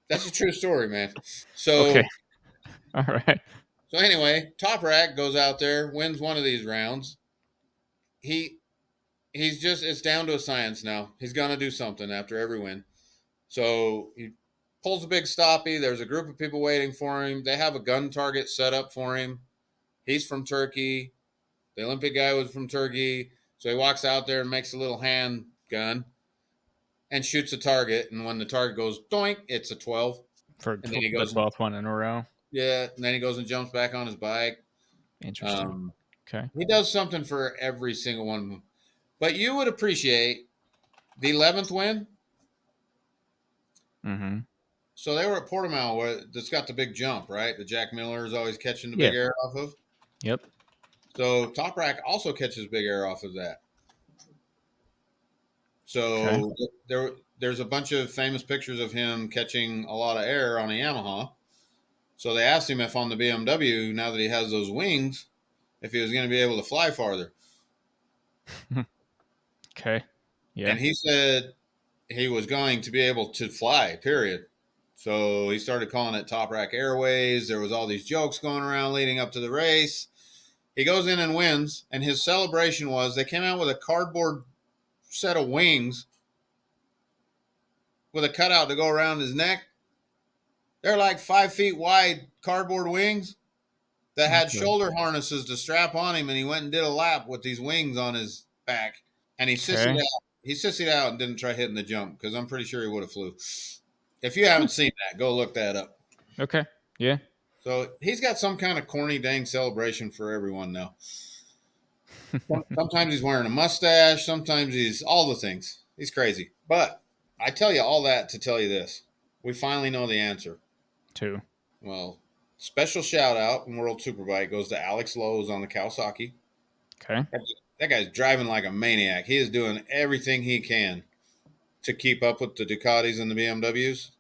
That's a true story, man. So, Okay. All right. so anyway, Toprak goes out there, wins one of these rounds. He's just, it's down to a science now. He's gonna do something after every win. So he pulls a big stoppie. There's a group of people waiting for him. They have a gun target set up for him. He's from Turkey. The Olympic guy was from Turkey. So he walks out there and makes a little hand gun and shoots a target. And when the target goes doink, it's a 12. For And then he the goes, 12th one in a row. yeah. And then he goes and jumps back on his bike. Interesting. Okay. He does something for every single one of them. But you would appreciate the 11th win. Mm-hmm. So they were at Portimao, where that's got the big jump, right? The Jack Miller is always catching the big air off of. Yep. So Toprak also catches big air off of that. So there's a bunch of famous pictures of him catching a lot of air on a Yamaha. So they asked him if on the BMW, now that he has those wings, if he was going to be able to fly farther. Okay. Yeah. And he said he was going to be able to fly, period. So he started calling it Toprak Airways. There was all these jokes going around leading up to the race. He goes in and wins, and his celebration was they came out with a cardboard set of wings with a cutout to go around his neck. They're like 5 feet wide cardboard wings that had shoulder harnesses to strap on him, and he went and did a lap with these wings on his back, and he sissied out. He sissied out and didn't try hitting the jump because I'm pretty sure he would have flew. If you haven't seen that, go look that up. Okay. Yeah. So he's got some kind of corny dang celebration for everyone now. Sometimes he's wearing a mustache. Sometimes he's all the things. He's crazy. But I tell you all that to tell you this. We finally know the answer. 2. Well, special shout out in World Superbike goes to Alex Lowe's on the Kawasaki. Okay. That guy's driving like a maniac. He is doing everything he can to keep up with the Ducatis and the BMWs.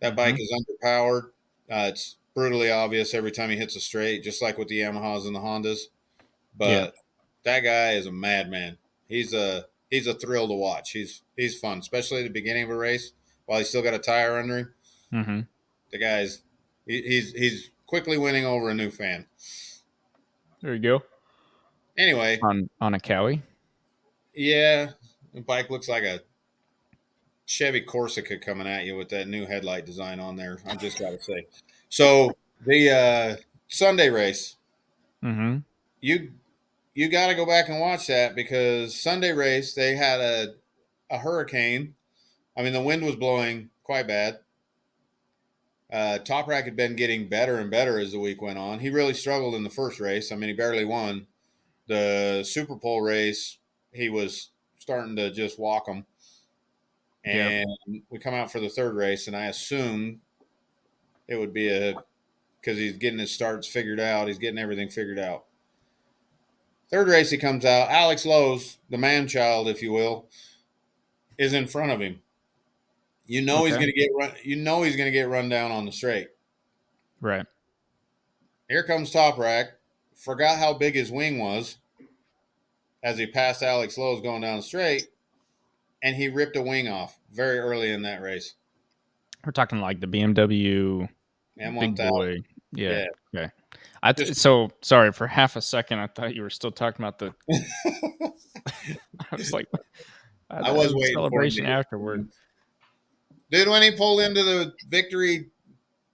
That bike is underpowered. It's brutally obvious every time he hits a straight, just like with the Yamahas and the Hondas. But that guy is a madman. He's a thrill to watch. He's fun, especially at the beginning of a race while he's still got a tire under him. Mm-hmm. The guy's he's quickly winning over a new fan. There you go. Anyway, on a Cowie. Yeah, the bike looks like a Chevy Corsica coming at you with that new headlight design on there. I just got to say. So the Sunday race, you got to go back and watch that because Sunday race they had a hurricane. I mean, the wind was blowing quite bad. Toprak had been getting better and better as the week went on. He really struggled in the first race. I mean, he barely won. The Super Pole race, he was starting to just walk them. And we come out for the third race, and I assumed it would be because he's getting his starts figured out. He's getting everything figured out. Third race he comes out. Alex Lowe's, the man child, if you will, is in front of him. You know he's Okay. going to get run. You know he's going to get run down on the straight. Right. Here comes Toprak. Forgot how big his wing was as he passed Alex Lowe's going down the straight, and he ripped a wing off very early in that race. We're talking like the BMW big M1000. boy. Yeah. Yeah. Okay. Just So sorry for half a second. I thought you were still talking about the. I was like, I I thought it was was a waiting for him to celebration get afterward. Dude, when he pulled into the victory,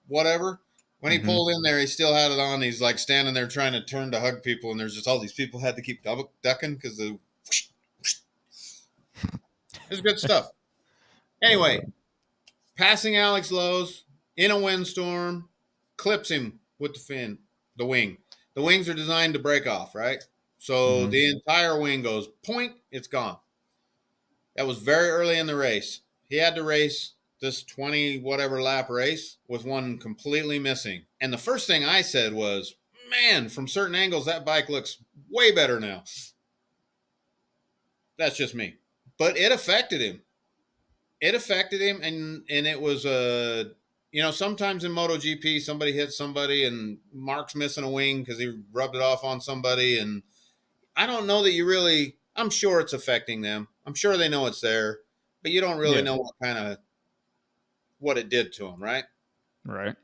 whatever, when he Mhm. pulled in there, he still had it on. He's like standing there trying to turn to hug people, and there's just all these people had to keep ducking because the. It's good stuff. Anyway, passing Alex Lowe's in a windstorm, clips him with the wing. The wings are designed to break off, right? So Mhm. the entire wing goes point, it's gone. That was very early in the race. He had to race this 20 whatever lap race with one completely missing. And the first thing I said was, man, from certain angles, that bike looks way better now. That's just me. But it affected him. It affected him, and it was sometimes in MotoGP somebody hits somebody and Mark's missing a wing because he rubbed it off on somebody, and I don't know that you really. I'm sure it's affecting them. I'm sure they know it's there, but you don't really Yeah. know what it did to them, right? Right.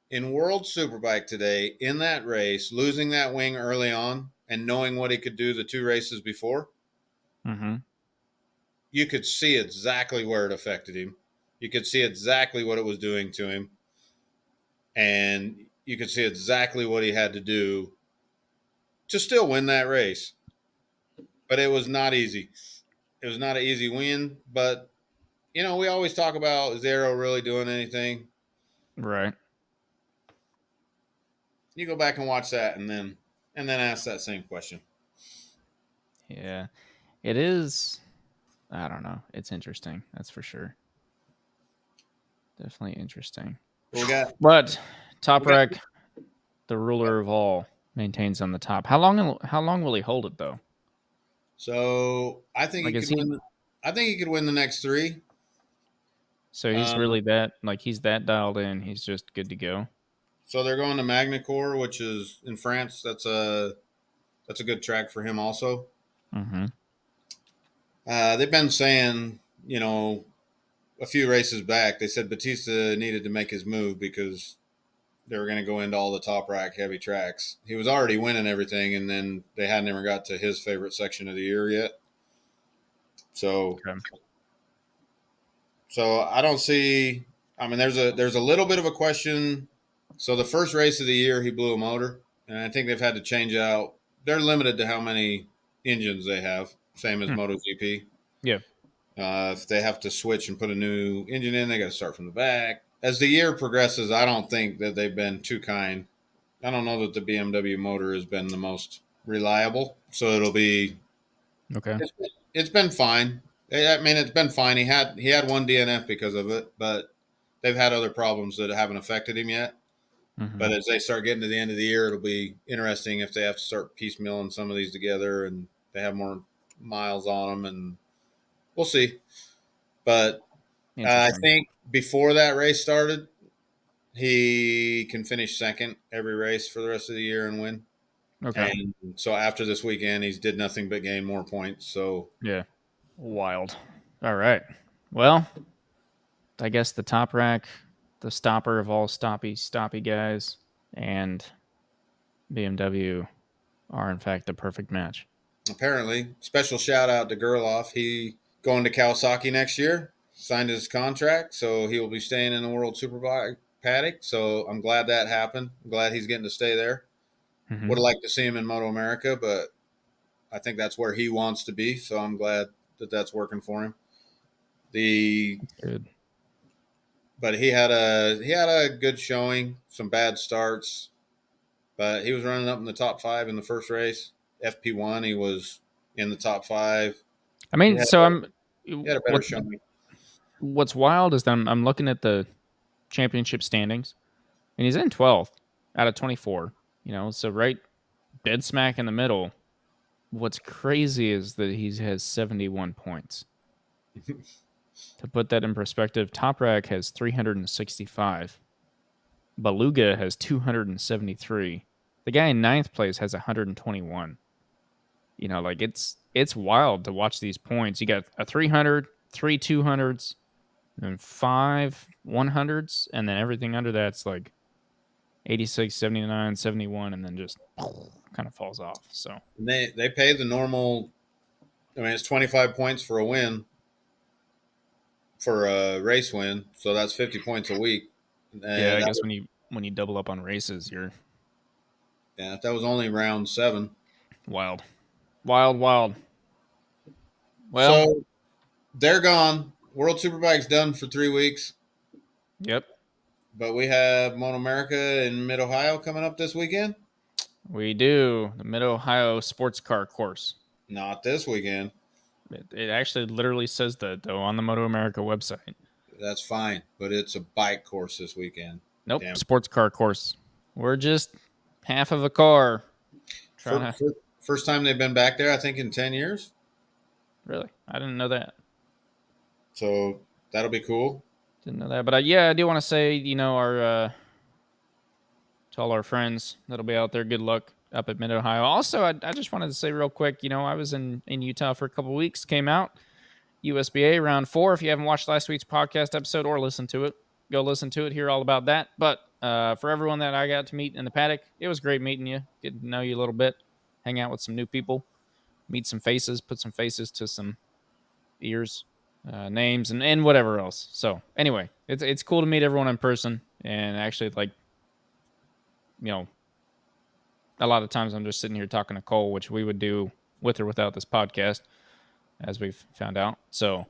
In World Superbike today, in that race, losing that wing early on and knowing what he could do the two races before, Mhm. you could see exactly where it affected him. You could see exactly what it was doing to him. And you could see exactly what he had to do to still win that race. But it was not easy. It was not an easy win. But, we always talk about is Arrow really doing anything? Right. You go back and watch that and then ask that same question. Yeah. It is. I don't know. It's interesting. That's for sure. Definitely interesting. But But we got Toprak, the ruler of all, maintains on the top. How long? How long will he hold it though? so I think he Like, is could he? win. I think he could win the next three. So he's Um, really that. Like, he's that dialed in. He's just good to go. so they're going to Magny-Cours, which is in France. That's a good track for him also. Mm-hmm. They've been saying, a few races back, they said Batista needed to make his move because they were going to go into all the Toprak heavy tracks. He was already winning everything, and then they hadn't ever got to his favorite section of the year yet. So, Okay. so I don't see. I mean, there's a little bit of a question. So the first race of the year, he blew a motor, and I think they've had to change out. They're limited to how many engines they have, same as Hmm. MotoGP. Yeah. If they have to switch and put a new engine in, they got to start from the back. As the year progresses, I don't think that they've been too kind. I don't know that the BMW motor has been the most reliable, so it'll be. Okay. It's been fine. I mean, it's been fine. He had one DNF because of it, but they've had other problems that haven't affected him yet. Mm-hmm. But as they start getting to the end of the year, it'll be interesting if they have to start piecemealing some of these together and they have more miles on them, and we'll see. But I Interesting. think before that race started, he can finish second every race for the rest of the year and win. Okay. And so after this weekend, he's did nothing but gain more points. So Yeah. Wild. All right. Well, I guess the Toprak, the stopper of all stoppy guys, and BMW are in fact the perfect match. apparently, special shout out to Gerloff. He going to Kawasaki next year, signed his contract, so he will be staying in the World Superbike paddock. So I'm glad that happened. I'm glad he's getting to stay there. Mm-hmm. Would have liked to see him in Moto America, but I think that's where he wants to be. So I'm glad that that's working for him. The Good. But he had a good showing, some bad starts, but he was running up in the top 5 in the first race. FP1, he was in the top 5. I He mean, had so a, I'm. he had a better showing. What's wild is that I'm looking at the championship standings, and he's in 12th out of 24. So right dead smack in the middle what's crazy is that he has 71 points. To put that in perspective, Toprak has 365. Beluga has 273. The guy in ninth place has 121. You know, like it's wild to watch these points. You got a 300, 3 200s, and 5 100s, and then everything under that's like 86, 79, 71, and then just kind of falls off. So They pay the normal. I mean, it's 25 points for a win, for a race win, so that's 50 points a week. yeah, And I guess when you double up on races, you're that was only round 7. wild, wild, wild. Well, So they're gone. World Superbike's done for 3 weeks, yep, but we have Moto America in Mid Ohio coming up this weekend. we do the Mid Ohio Sports Car Course. Not this weekend. It actually literally says that though on the Moto America website. That's fine, but it's a bike course this weekend. Nope, Damn. sports car course. We're just half of a car. Trying to First time they've been back there, I think, in 10 years. really, I didn't know that. So that'll be cool. Didn't know that, but I do want to say, you know, our to all our friends that'll be out there, good luck up at Mid Ohio. Also, I just wanted to say real quick, you know, I was in Utah for a couple of weeks. Came out USBA round 4. If you haven't watched last week's podcast episode or listened to it, go listen to it. Hear all about that. But for everyone that I got to meet in the paddock, it was great meeting you, getting to know you a little bit, hang out with some new people, meet some faces, put some faces to some ears, names, and whatever else. So anyway, it's cool to meet everyone in person, and actually, like, you know, a lot of times I'm just sitting here talking to Cole, which we would do with or without this podcast, as we've found out. So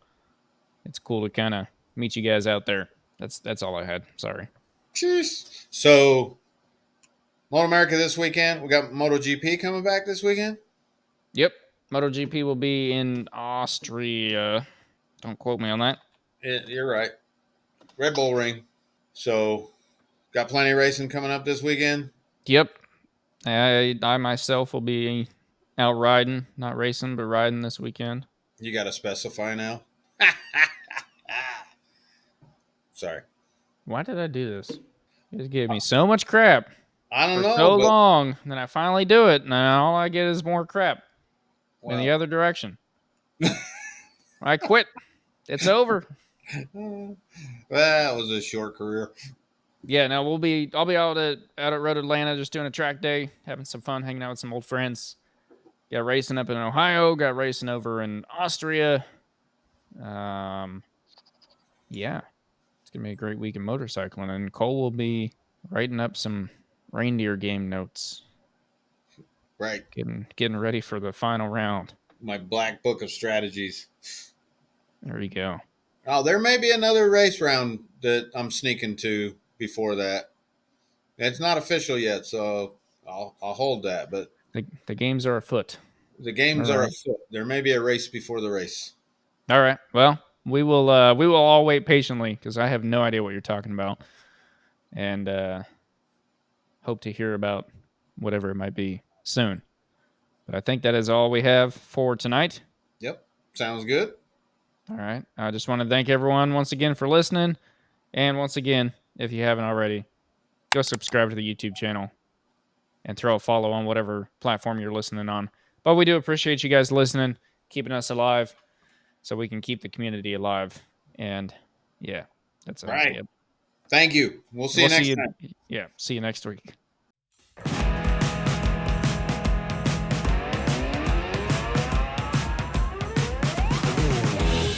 it's cool to kind of meet you guys out there. That's all I had. Sorry. Cheers. So Moto America this weekend. We got MotoGP coming back this weekend. Yep. MotoGP will be in Austria. Don't quote me on that. You're right. Red Bull Ring. So got plenty of racing coming up this weekend. Yep. I myself will be out riding, not racing, but riding this weekend. You got to specify now. Sorry. Why did I do this? You just gave me so much crap I don't for know. so but, long, and then I finally do it, and then all I get is more crap in the well, other direction. I quit. It's over. that was a short career. Yeah, no, I'll be out at Road Atlanta, just doing a track day, having some fun, hanging out with some old friends. Got racing up in Ohio, got racing over in Austria. Yeah, it's gonna be a great week of motorcycling, and Cole will be writing up some reindeer game notes. Right. Getting ready for the final round. My black book of strategies. There you go. Oh, there may be another race round that I'm sneaking to before that. It's not official yet, so I'll hold that. But The games are afoot. the games All are right. afoot. There may be a race before the race. All right. Well, we will all wait patiently because I have no idea what you're talking about, and hope to hear about whatever it might be soon. But I think that is all we have for tonight. Yep. Sounds good. All right. I just want to thank everyone once again for listening. And once again, if you haven't already, go subscribe to the YouTube channel and throw a follow on whatever platform you're listening on. But we do appreciate you guys listening, keeping us alive so we can keep the community alive. And yeah, that's it. Right. Yep. Thank you. We'll see you next time. Yeah. See you next week.